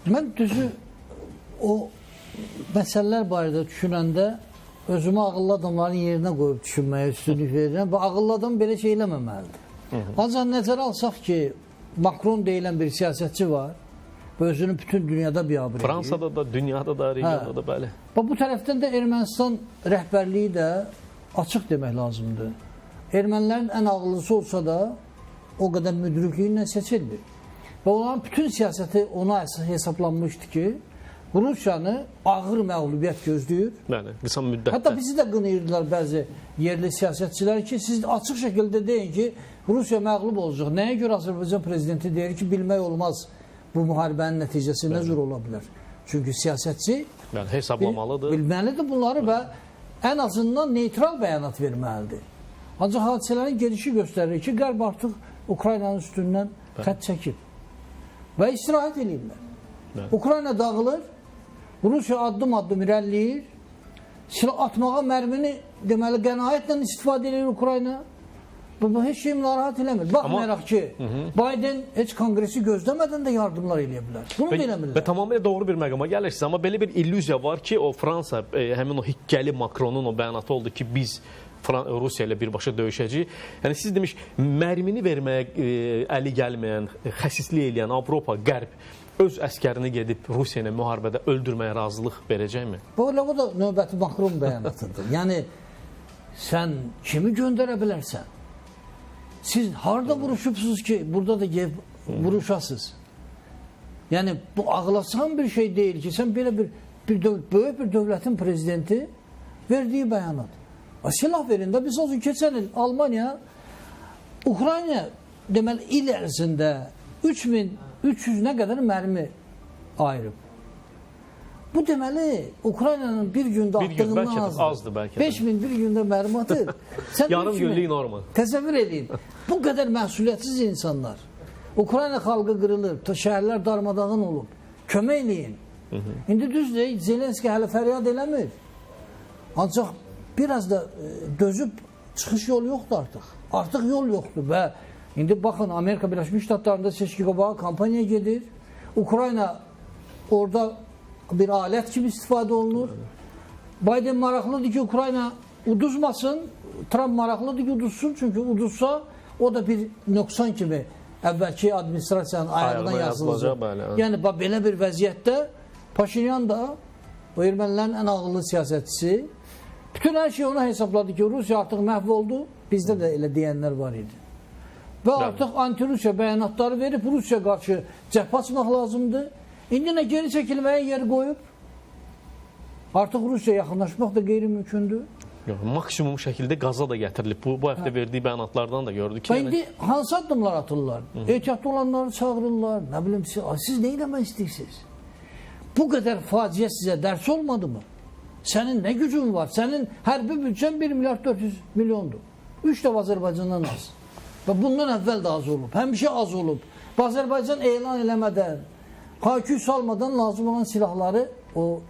Mən düzü o məsələlər barədə düşünəndə özümü ağıllı adamların yerinə qoyub düşünməyə üstünlük verirəm və ağıllı adam belə şey eləməməlidir. Ancaq nəzərə alsaq ki, Macron deyilən bir siyasətçi var və özünü bütün dünyada biabır edir. Fransada da, dünyada da, regionda da, bəli. Bu tərəfdən də Ermənistan rəhbərliyi də açıq demək lazımdır. Ermənilərin ən ağıllısı olsa da o qədər müdrikliyi ilə seçilmir. Və onların bütün siyasəti ona hesablanmışdı ki, Rusiyanı ağır məğlubiyyət gözləyir. Bəli, qısa müddətdə. Hətta bizi də qınayırdılar bəzi yerli siyasətçilər ki, siz açıq şəkildə deyin ki, Rusiya məğlub olacaq. Nəyə görə Azərbaycan prezidenti deyir ki, bilmək olmaz bu müharibənin nəticəsi nə cür ola bilər. Çünki siyasətçi hesablamalıdır. Bilməlidir bunları və ən azından neytral bəyanat verməlidir. Ancaq hadisələrin gedişi göstərir ki, Qərb artıq Ukraynanın üstündən xət çəkib və istirahət edirlər. Ukrayna dağılır, Rusiya addım-addım irəliləyir, silah atmağa mərmini deməli qənaətlə istifadə edir Ukrayna. Bu heç şeyim narahat eləmir. Baxmayaraq ki, Biden heç kongresi gözləmədən də yardımlar eləyə bilər. Bunu da eləmirlər. Və tamamilə doğru bir məqama gəlirsiniz, amma belə bir illüziya var ki, o Fransa, həmin o hikkəli Macronun o bəyanatı oldu ki, biz Rusiya ilə birbaşa döyüşəcəyik. Yəni siz demiş, mərmini verməyə əli gəlməyən, xəsislik eləyən Avropa, Qərb öz əskərini gedib Rusiya ilə müharibədə öldürməyə razılıq verəcəkmi? Bu da növbəti Macron bəyanatıdır. Yəni sən kimi göndərə bilərsən? Siz harada vuruşubsuz ki, burada da vuruşasınız? Yəni bu ağlasan bir şey deyil ki, sən belə böyük bir dövlətin prezidenti verdiyi bəyanat. Silah verin də, biz o gün keçən il Almanya Ukrayna deməli il ərzində 3300-nə qədər mərmi ayırıb. Bu deməli Ukraynanın bir gündə atdığından azdır bəlkə. 5000 bir gündə mərmi atır. Yarım günlük normal. Təsəvvür edin. Bu qədər məsuliyyətsiz insanlar. Ukrayna xalqı qırılır, şəhərlər darmadağın olub. Kömək eləyin. İndi düzdür, Zelenski hələ fəryad eləmir. Ancaq biraz da dözüb çıxış yolu yoxdur artıq. Artıq yol yoxdur və indi baxın Amerika Birləşmiş Ştatlarında seçki qabağı kampaniya gedir. Ukrayna orada bir alət kimi istifadə olunur. Biden maraqlıdır ki, Ukrayna uduzmasın. Trump maraqlıdır ki, uduzsun. Çünki uduzsa o da bir nöqsan kimi əvvəlki administrasiyanın ayağına yazılacaq. Yəni belə bir vəziyyətdə Paşinyan da o ermənilərin ən ağıllı siyasətçisi bütün hər şey ona hesabladı ki, Rusiya artıq məhv oldu. Bizdə də elə deyənlər var idi. Və artıq anti-Rusiya bəyanatları verib Rusiya qarşı cəbhə açmaq lazımdır. İndi nə geri çəkilməyə yer qoyub, artıq Rusiya yaxınlaşmaq da qeyri-mümkündür. Maksimum şəkildə qaza da gətirilib. Bu həftə verdiyi bəyanatlardan da gördük ki... Və indi hansı addımlar atırlar? Ehtiyatlı olanları çağırırlar. Nə bilim, siz nə eləmək istəyirsiniz? Bu qədər faciə sizə dərs olmadı mı? Sənin nə gücün var? Sənin hərbi büdcən 1 milyard 400 milyondur. 3 dəfə Azərbaycandan az. Və bundan əvvəl də az olub. Həmişə az olub. Azərbaycan elan eləmədən, H2 salmadan lazım olan silahları o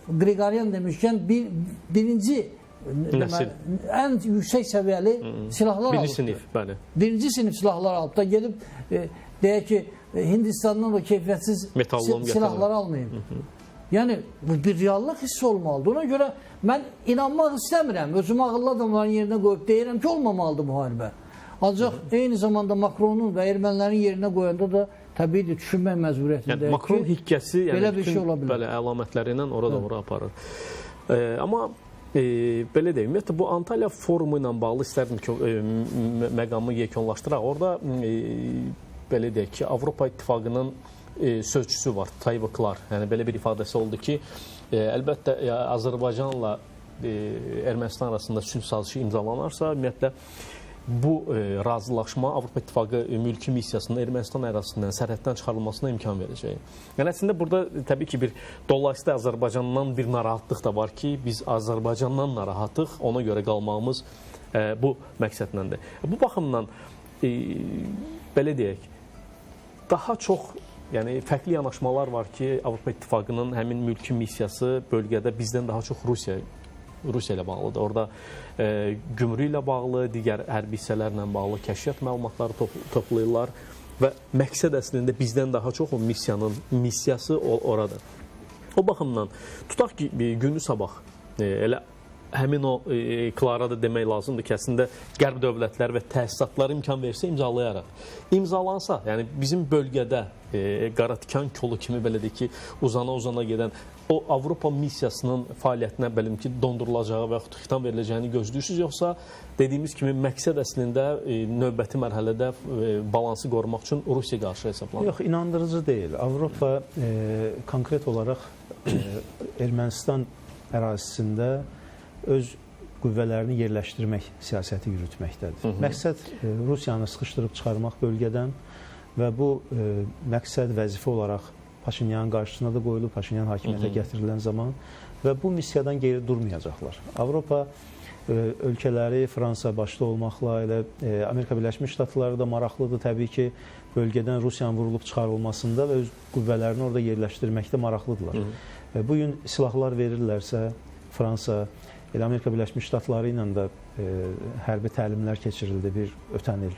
Qriqoryan demişkən birinci ən yüksək səviyyəli silahlar alıb. Birinci sinif, bəli. Birinci sinif silahlar alıb da gedib deyək ki, Hindistandan o keyfiyyətsiz silahları almayıb. Yəni, bu bir reallıq hissi olmalıdır. Ona görə mən inanmaq istəmirəm. Özümü ağıllı adamların yerinə qoyub deyirəm ki, olmamalıdır müharibə. Ancaq eyni zamanda Makronun və ermənilərin yerinə qoyanda da təbii düşünmək məcburiyyətindəyik ki, Makron hikkəsi belə bir şey ola bilər. Belə əlamətləri ilə ora aparır. Amma belə deyim, ümumiyyətlə bu Antalya forumu ilə bağlı istərdim ki, məqamı yekunlaşdıraq. Orada belə deyək ki, Avropa İttifaqının sözçüsü var, Tayyip Klar. Yəni belə bir ifadəsi oldu ki, əlbəttə Azərbaycanla Ermənistan arasında sülh sazişi imzalanarsa, ümumiyyətlə bu razılaşma Avropa İttifaqı mülki missiyasının Ermənistan ərazisindən, sərhəddən çıxarılmasına imkan verəcək. Yəni, əslində, burada təbii ki, bir dolayısıyla Azərbaycandan bir narahatlıq da var ki, biz Azərbaycandan narahatıq, ona görə qalmağımız bu məqsədləndir. Bu baxımdan, belə deyək, daha çox fərqli yanaşmalar var ki, Avropa İttifaqının həmin mülki missiyası bölgədə bizdən daha çox Rusiya ilə bağlıdır. Orada gümrük ilə bağlı, digər hərbi hissələrlə bağlı kəşfiyyat məlumatları toplayırlar və məqsəd əslində bizdən daha çox o missiyası oradır. O baxımdan, tutaq ki, günü sabah elə həmin o Klara da demək lazımdır ki, əslində qərb dövlətləri və təsisatları imkan versə imzalayaraq. İmzalansa, yəni bizim bölgədə Qaratikan kolu kimi belə deyək ki, uzana gedən o Avropa missiyasının fəaliyyətinə bəlkə ki, dondurulacağı və yaxud xitam veriləcəyini gözləyirsiniz, yoxsa dediyimiz kimi məqsəd əslində növbəti mərhələdə balansı qorumaq üçün Rusiya qarşı hesablanır? Yox, inandırıcı deyil. Avropa konkret olaraq Ermənistan ərazisində öz qüvvələrini yerləşdirmək siyasəti yürütməkdədir. Məqsəd Rusiyanı sıxışdırıb çıxarmaq bölgədən və bu məqsəd vəzifə olaraq Paşinyanın qarşısına da qoyulub, Paşinyan hakimiyyətə gətirilən zaman və bu missiyadan geri durmayacaqlar. Avropa ölkələri, Fransa başda olmaqla, elə Amerika Birləşmiş Ştatları da maraqlıdır təbii ki, bölgədən Rusiyanın vurulub çıxarılmasında və öz qüvvələrini orada yerləşdirməkdə maraqlıdırlar. Bu gün silahlar verirlərsə, Fransa, elə Amerika Birləşmiş Ştatları ilə də hərbi təlimlər keçirildi bir ötən il.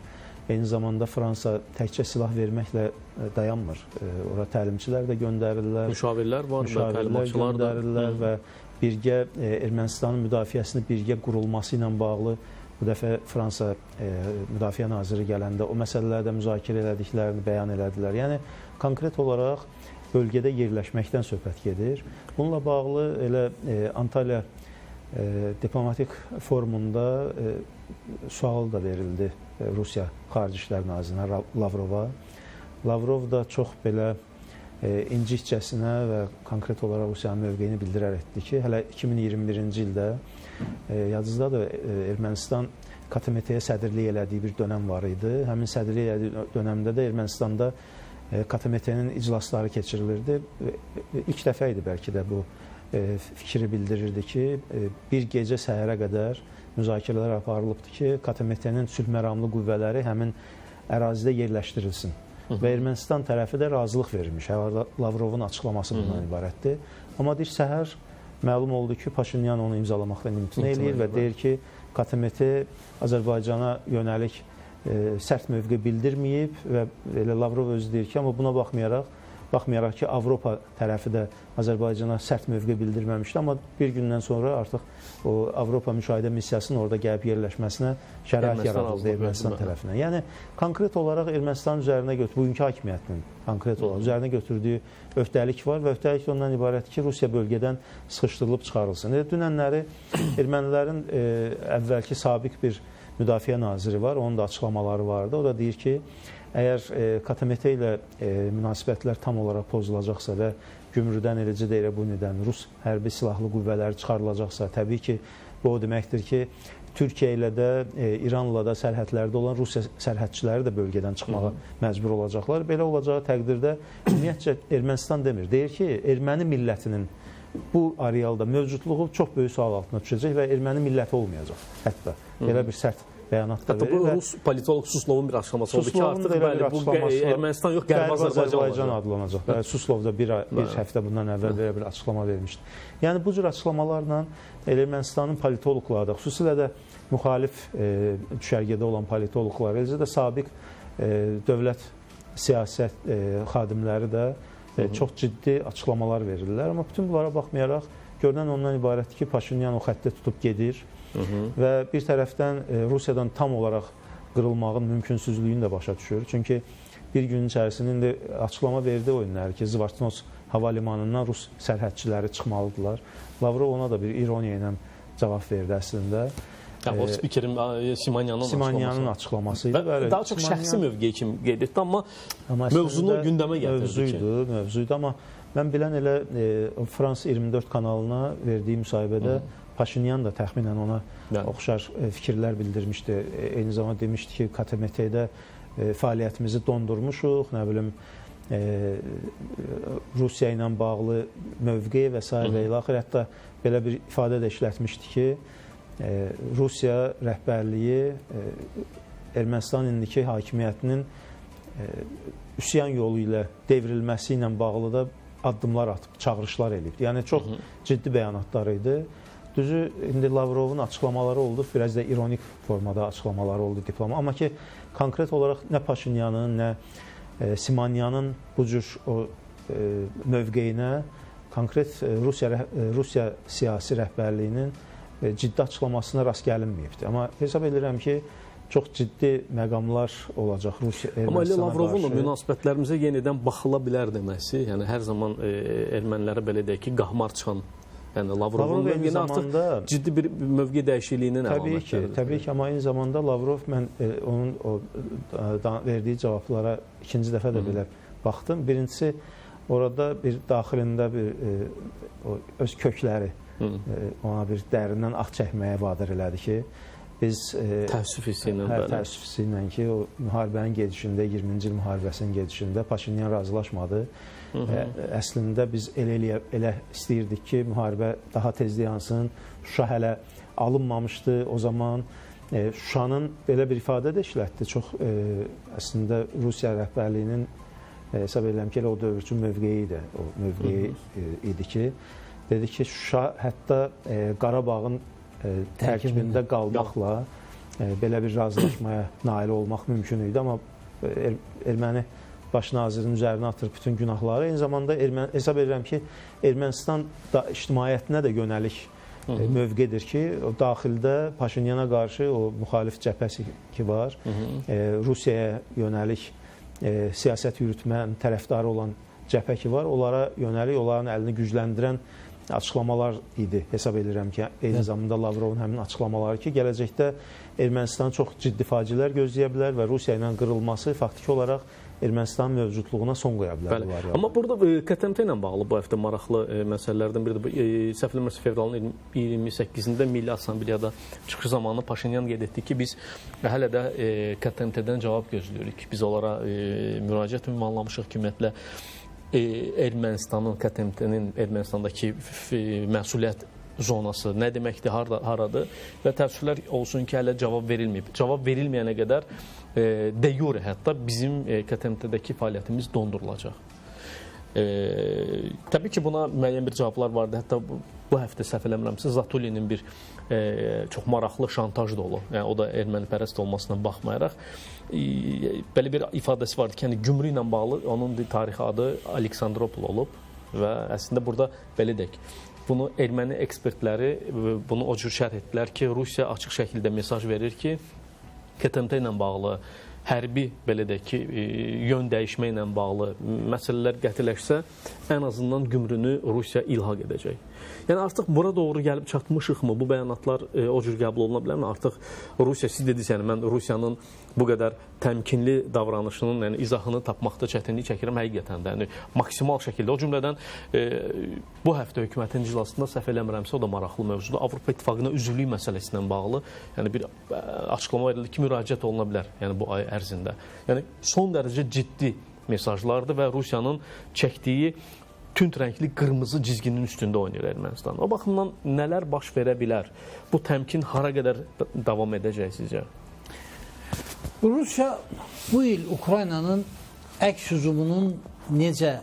Eyni zamanda Fransa təkcə silah verməklə dayanmır. Ora təlimçilər də göndərirlər. Müşavirlər var, müşavirlər göndərirlər və birgə Ermənistanın müdafiəsini birgə qurulması ilə bağlı bu dəfə Fransa Müdafiə Naziri gələndə o məsələlərdə müzakirə elədiklərini bəyan elədilər. Yəni, konkret olaraq bölgədə yerləşməkdən söhbət gedir. Bununla bağlı elə Antalya diplomatik forumunda sual da verildi Rusiya Xarici İşlər Nazirinə Lavrova. Lavrov da çox belə incikcəsinə və konkret olaraq Rusiyanın mövqeyini bildirərək etdi ki, hələ 2021-ci ildə yadınızdadır, Ermənistan KTMT-yə sədrlik elədiyi bir dönəm var idi. Həmin sədrlik elədiyi dönəmdə də Ermənistanda KTMT-nin iclasları keçirilirdi. İlk dəfə idi bəlkə də bu fikri bildirirdi ki, bir gecə səhərə qədər müzakirələr aparılıbdır ki, KTMT-nin sülh məramlı qüvvələri həmin ərazidə yerləşdirilsin. Və Ermənistan tərəfi də razılıq verilmiş. Lavrovun açıqlaması bundan ibarətdir. Amma deyir, səhər məlum oldu ki, Paşinyan onu imzalamaqdan imtina eləyir və deyir ki, KTMT Azərbaycana yönəlik sərt mövqe bildirməyib və elə Lavrov özü deyir ki, amma buna baxmayaraq ki, Avropa tərəfi də Azərbaycana sərt mövqe bildirməmişdi, amma bir gündən sonra artıq o Avropa müşahidə missiyasının orada gəlib yerləşməsinə şərait yaradıldı Ermənistan tərəfindən. Yəni, konkret olaraq Ermənistan üzərinə bugünkü hakimiyyətinin konkret olaraq üzərinə götürdüyü öhdəlik var və öhdəlik ondan ibarətdir ki, Rusiya bölgədən sıxışdırılıb çıxarılsın. Dünənləri ermənilərin əvvəlki sabiq bir müdafiə naziri var, onun da açıqlamaları vardı. O da deyir ki, əgər KTMT ilə münasibətlər tam olaraq pozulacaqsa və Gümrüdən, eləcə də Erebunidən Rus hərbi silahlı qüvvələri çıxarılacaqsa, təbii ki, bu o deməkdir ki, Türkiyə ilə də, İranla da sərhədlərdə olan Rusiya sərhədçiləri də bölgədən çıxmağa məcbur olacaqlar. Belə olacağı təqdirdə, ümumiyyətcə Ermənistan demir. Deyir ki, erməni millətinin bu arealda mövcudluğu çox böyük sual altına düşəcək və erməni milləti olmayacaq. Hətta belə bir sərt bəyanat da verir. Bu Rus politolog Suslovun bir açıqlaması oldu ki, artıq bu Ermənistan yox, Qərbi Azərbaycan adlanacaq. Suslov da bir həftə bundan əvvəl belə bir açıqlama vermişdi. Yəni, bu cür açıqlamalarla Ermənistanın politologları da, xüsusilə də müxalif düşərgədə olan politologlar, eləcə də sabiq dövlət siyasət xadimləri də çox ciddi açıqlamalar verirlər. Amma bütün bunlara baxmayaraq görünən ondan ibarətdir ki, Paşinyan o xəttə tutub gedir və bir tərəfdən Rusiyadan tam olaraq qırılmağın mümkünsüzlüyünü də başa düşür. Çünki bir gün içərisində indi açıqlama verdi o günləri ki, Zvartnos hava limanından Rus sərhədçiləri çıxmalıdırlar. Lavrov ona da bir ironiya ilə cavab verdi əslində. O spikerin Simonyanın açıqlaması idi. Daha çox şəxsi mövqeyi kimi qeyd etdi, amma mövzunu gündəmə gətirdi. Mövzuydu, amma mən bilən elə Frans 24 kanalına verdiyi müsahibədə Paşinyan da təxminən ona oxşar fikirlər bildirmişdi. Eyni zamanda demişdi ki, KTMT-də fəaliyyətimizi dondurmuşuq, nə bilim, Rusiya ilə bağlı mövqe və s. və ilaxır. Hətta belə bir ifadə də işlətmişdi ki, Rusiya rəhbərliyi Ermənistan indiki hakimiyyətinin üsyan yolu ilə devrilməsi ilə bağlı da addımlar atıb, çağırışlar edib. Yəni, çox ciddi bəyanatlar idi. Düzü, indi Lavrovun açıqlamaları oldu, biraz da ironik formada açıqlamaları oldu diploma. Amma ki, konkret olaraq nə Paşinyanın, nə Simonyanın bu cür mövqeyinə konkret Rusiya siyasi rəhbərliyinin ciddi açıqlamasına rast gəlinməyibdir. Amma hesab edirəm ki, çox ciddi məqamlar olacaq Rusiya Ermənistana qarşı. Amma Lavrovun münasibətlərimizə yenidən baxıla bilər deməsi, yəni hər zaman ermənilərə belə deyək ki, qahmar çıxan, yəni Lavrovun mövqeyini artıq ciddi bir mövqe dəyişikliyinin əlamətləridir. Təbii ki, amma eyni zamanda Lavrov, mən onun verdiyi cavablara ikinci dəfə də belə baxdım. Birincisi, orada bir daxilində öz kökləri ona bir dərindən ah çəkməyə vadar elədi ki, biz təəssüf hissi ilə ki, o müharibənin gedişində, 20-ci il müharibəsinin gedişində Paşinyan razılaşmadı. Əslində biz elə istəyirdik ki, müharibə daha tezdə yansın. Şuşa hələ alınmamışdı o zaman. Şuşanın belə bir ifadə də işlətdi. Çox əslində Rusiya rəhbərliyinin hesab edirəm ki, elə o dövr üçün mövqeyi idi ki, dedi ki, Şuşa hətta Qarabağın tərkibində qalmaqla belə bir razılaşmaya nail olmaq mümkün idi. Amma erməni baş nazirinin üzərinə atır bütün günahları. Eyni zamanda hesab edirəm ki, Ermənistan ictimaiyyətinə də yönəlik mövqedir ki, o daxildə Paşinyana qarşı o müxalif cəbhəsi ki var, Rusiyaya yönəlik siyasət yürütmə tərəfdarı olan cəbhə ki var, onlara yönəlik, onların əlini gücləndirən açıqlamalar idi. Hesab edirəm ki, eyni zamanda Lavrovun həmin açıqlamaları ki, gələcəkdə Ermənistan çox ciddi faciələr gözləyə bilər və Rusiya ilə qırılması faktiki olaraq Ermənistanın mövcudluğuna son qoya bilər. Amma burada KTMT ilə bağlı bu həftə maraqlı məsələlərdən biridir. Səhv eləmirəmsə, fevralın 28-də Milli Assambleyada çıxış zamanı Paşinyan qeyd etdi ki, biz hələ də KTMT-dən cavab gözləyirik. Biz onlara müraciət ünvanlamışıq hökumətlə. Ermənistanın, KTMT-nin Ermənistandakı məsuliyyət zonası nə deməkdir, haradır və təəssüflər olsun ki, hələ cavab verilməyib. Cavab verilməyənə qədər de jure hətta bizim KTMT-dəki fəaliyyətimiz dondurulacaq. Təbii ki, buna müəyyən bir cavablar vardı. Hətta bu həftə səhv eləmirəmsə, Zatulinin bir çox maraqlı şantaj da olub. Yəni, o da ermənipərəst olmasına baxmayaraq belə bir ifadəsi vardı ki, yəni, gümrük ilə bağlı onun tarixi adı Aleksandropol olub və əslində burada belə deyək, bunu erməni ekspertləri bunu o cür şərh etdilər ki, Rusiya açıq şəkildə mesaj verir ki, KTMT ilə bağlı hərbi, belə deyək ki, yön dəyişmə ilə bağlı məsələlər qətiləşsə, ən azından gümrünü Rusiya ilhaq edəcək. Yəni, artıq bura doğru gəlib çatmışıq mı? Bu bəyanatlar o cür qəbul oluna bilərmi? Artıq Rusiya, siz dediniz, yəni mən Rusiyanın bu qədər təmkinli davranışının yəni, izahını tapmaqda çətinlik çəkirəm həqiqətən də. Yəni, maksimal şəkildə. O cümlədən bu həftə hökumətin iclasında səhv eləmirəmsə, o da maraqlı mövzudur. Avropa İttifaqına üzvlük məsələsindən bağlı yəni, bir açıqlama verildi ki, müraciət oluna bilər yəni, bu ay ərzində. Yəni, son dərəcə ciddi mesajlardır və Rusiyanın çəkdiyi tünd rəngli qırmızı cizginin üstündə oynayır Ermənistan. O baxımdan nələr baş verə bilər? Bu təmkin hara qədər davam edəcək sizcə? Rusiya bu il Ukraynanın əks hücumunun necə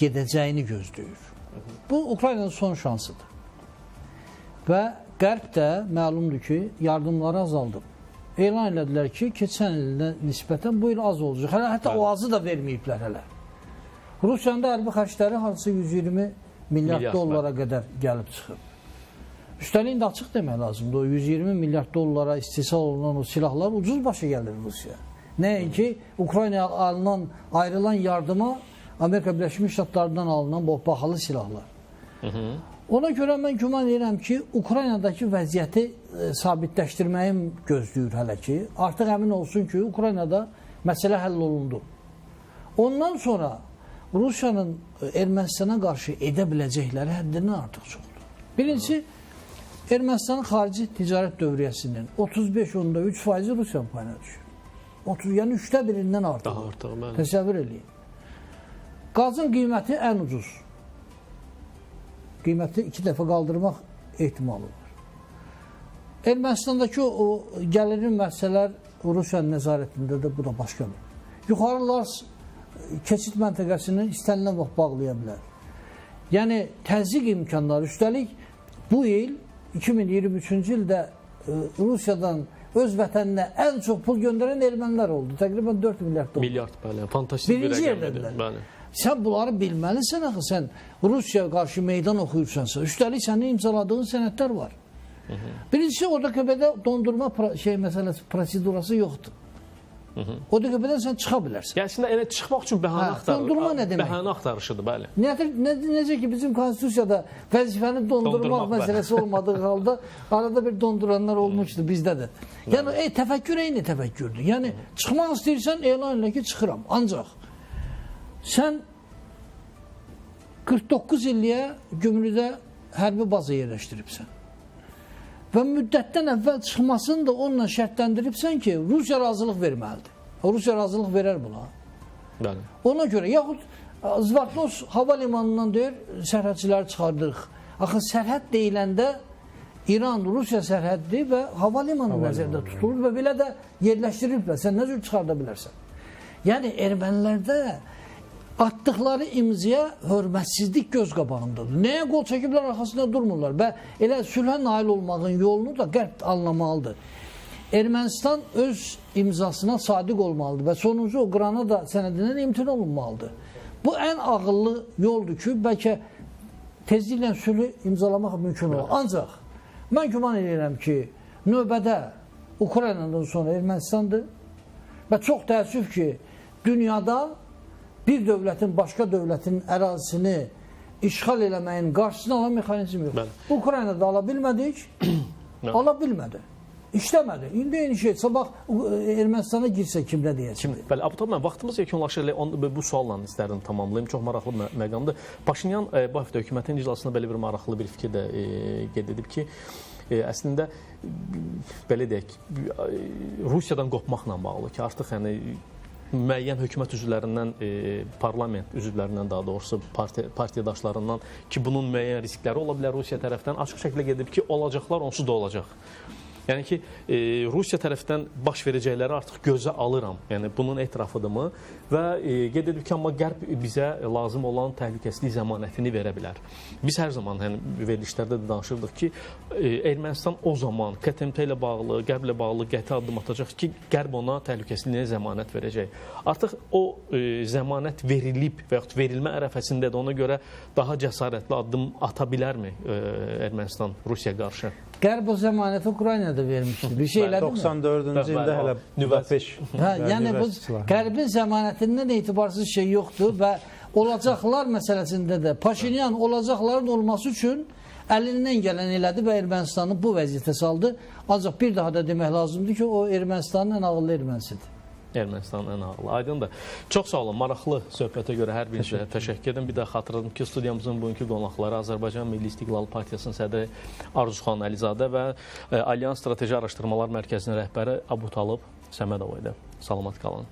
gedəcəyini gözləyir. Bu, Ukraynanın son şansıdır. Və Qərb də məlumdur ki, yardımları azaldıb. Elan elədilər ki, keçən ildə nisbətən bu il az olacaq. Hətta o azı da verməyiblər hələ. Rusiyanın da hərbi xərcləri hansı 120 milyard dollara qədər gəlib çıxıb. Üstəlik də açıq demək lazımdır. O 120 milyard dollara istehsal olunan o silahlar ucuz başa gəlir Rusiya. Nəinki Ukraynaya ayrılan yardıma Amerika Birləşmiş Ştatlarından alınan bu bahalı silahlar. Ona görə mən güman edirəm ki, Ukraynadakı vəziyyəti sabitləşdirməyim gözləyir hələ ki. Artıq əmin olsun ki, Ukraynada məsələ həll olundu. Ondan sonra Rusiyanın Ermənistana qarşı edə biləcəkləri həddindən artıq çoxdur. Birincisi, Ermənistanın xarici ticarət dövriyyəsinin 35.3% Rusiyanın payına düşür. Yəni 1/3-dən artıq. Daha artıq, bəli. Təsəvvür eləyin. Qazın qiyməti ən ucuz. Qiyməti 2 dəfə qaldırmaq ehtimalı var. Ermənistandakı o gəlirin məsələlər Rusiyanın nəzarətində də bu da başqa bir. Yuxarılar keçid məntəqəsini istənilən vaxt bağlaya bilər. Yəni təzyiq imkanları, üstəlik bu il 2023-cü ildə Rusiyadan öz vətəninə ən çox pul göndərən ermənilər oldu. Təqribən 4 milyard dollar. Milyard, bəli. Fantastik bir rəqəmdir. Bəli. Sən bunları bilməlisən axı, sən Rusiyaya qarşı meydan oxuyursansa, üstəlik sənin imzaladığın sənədlər var. Birincisi, o DKP-də dondurma məsələsi, prosedurası yoxdur. O DKP-dən sən çıxa bilərsən. Yəni, əslində, elə çıxmaq üçün bəhanə axtarışıdır, bəli. Necə ki, bizim konstitusiyada vəzifəni dondurmaq məsələsi olmadığı halda arada bir donduranlar olmuşdu bizdə də. Yəni, təfəkkür eyni təfəkkürdür. Yəni, çıxmaq istəyirsən, elan elə ki, çıxıram. Ancaq sən 49 illiyə gümrüdə hərbi baza yerləşdiribsən. Və müddətdən əvvəl çıxmasını da onunla şərtləndiribsən ki, Rusiya razılıq verməlidir. Rusiya razılıq verər buna. Bəli. Ona görə, yaxud Zvartnos hava limanından deyir, sərhədçiləri çıxardırıq. Axı sərhəd deyiləndə İran-Rusiya sərhəddi və hava limanı nəzərdə tutulur və belə də yerləşdiriliblər. Sən nə cür çıxarda bilərsən? Yəni, ermənilərdə atdıqları imzaya hörmətsizlik göz qabağındadır. Nəyə qol çəkiblər, arxasında durmurlar və elə sülhə nail olmağın yolunu da qərb anlamalıdır. Ermənistan öz imzasına sadiq olmalıdır və sonuncu o Qranada sənədindən imtina olunmalıdır. Bu ən ağıllı yoldur ki, bəlkə tezliklə sülhü imzalamaq mümkün olur. Ancaq mən güman edirəm ki, növbədə Ukraynadan sonra Ermənistandır və çox təəssüf ki, dünyada bir dövlətin başqa dövlətin ərazisini işğal eləməyin qarşısını alan mexanizm yox. Ukraynada ala bilmədik, ala bilmədi. İşləmədi. İndi eyni şey. Sabah Ermənistana girsə kimdə deyəcək? Bəli, Abutab mən vaxtımız yekunlaşır. Bu sualla istərdim tamamlayım. Çox maraqlı məqamdır. Paşinyan bu həftə hökumətin iclasında belə bir maraqlı bir fikir də qeyd edib ki, əslində belə deyək, Rusiyadan qopmaqla bağlı ki, artıq yəni müəyyən hökumət üzvlərindən, parlament üzvlərindən daha doğrusu partiyadaşlarından ki, bunun müəyyən riskləri ola bilər Rusiya tərəfdən açıq şəkildə qeyd edib ki, olacaqlar onsuz da olacaq. Yəni ki, Rusiya tərəfdən baş verəcəkləri artıq gözə alıram. Yəni, bunun etirafıdırmı? Və qeyd edib ki, amma Qərb bizə lazım olan təhlükəsizlik zəmanətini verə bilər. Biz hər zaman verilişlərdə də danışırdıq ki, Ermənistan o zaman KTMT ilə bağlı, Qərblə bağlı qəti addım atacaq ki, Qərb ona təhlükəsizliyinə zəmanət verəcək. Artıq o zəmanət verilib və yaxud verilmə ərəfəsindədir. Ona görə daha cəsarətli addım ata bilərmi Ermənistan Rusiyaya qarşı? Qərb o zəmanəti Ukraynada vermişdir. Bir şey elədi mi? 94-cü ildə hələ Budapest. Yəni bu Qərbin zəmanətindən etibarsız şey yoxdur və olacaqlar məsələsində də Paşinyan olacaqların olması üçün əlindən gələn elədi və Ermənistanı bu vəziyyətə saldı. Ancaq bir daha da demək lazımdır ki, o Ermənistanın ən ağıllı Ermənisidir. Ermənistanın ən ağıllı. Aydındır. Çox sağ olun. Maraqlı söhbətə görə hər birinizə təşəkkür edim. Bir də xatırladım ki, studiyamızın bugünkü qonaqları Azərbaycan Milli İstiqlal Partiyasının sədri Arzuxan Əlizadə və Alyans Strateji Araşdırmalar Mərkəzinin rəhbəri Abutalıb Səmədov idi. Salamat qalın.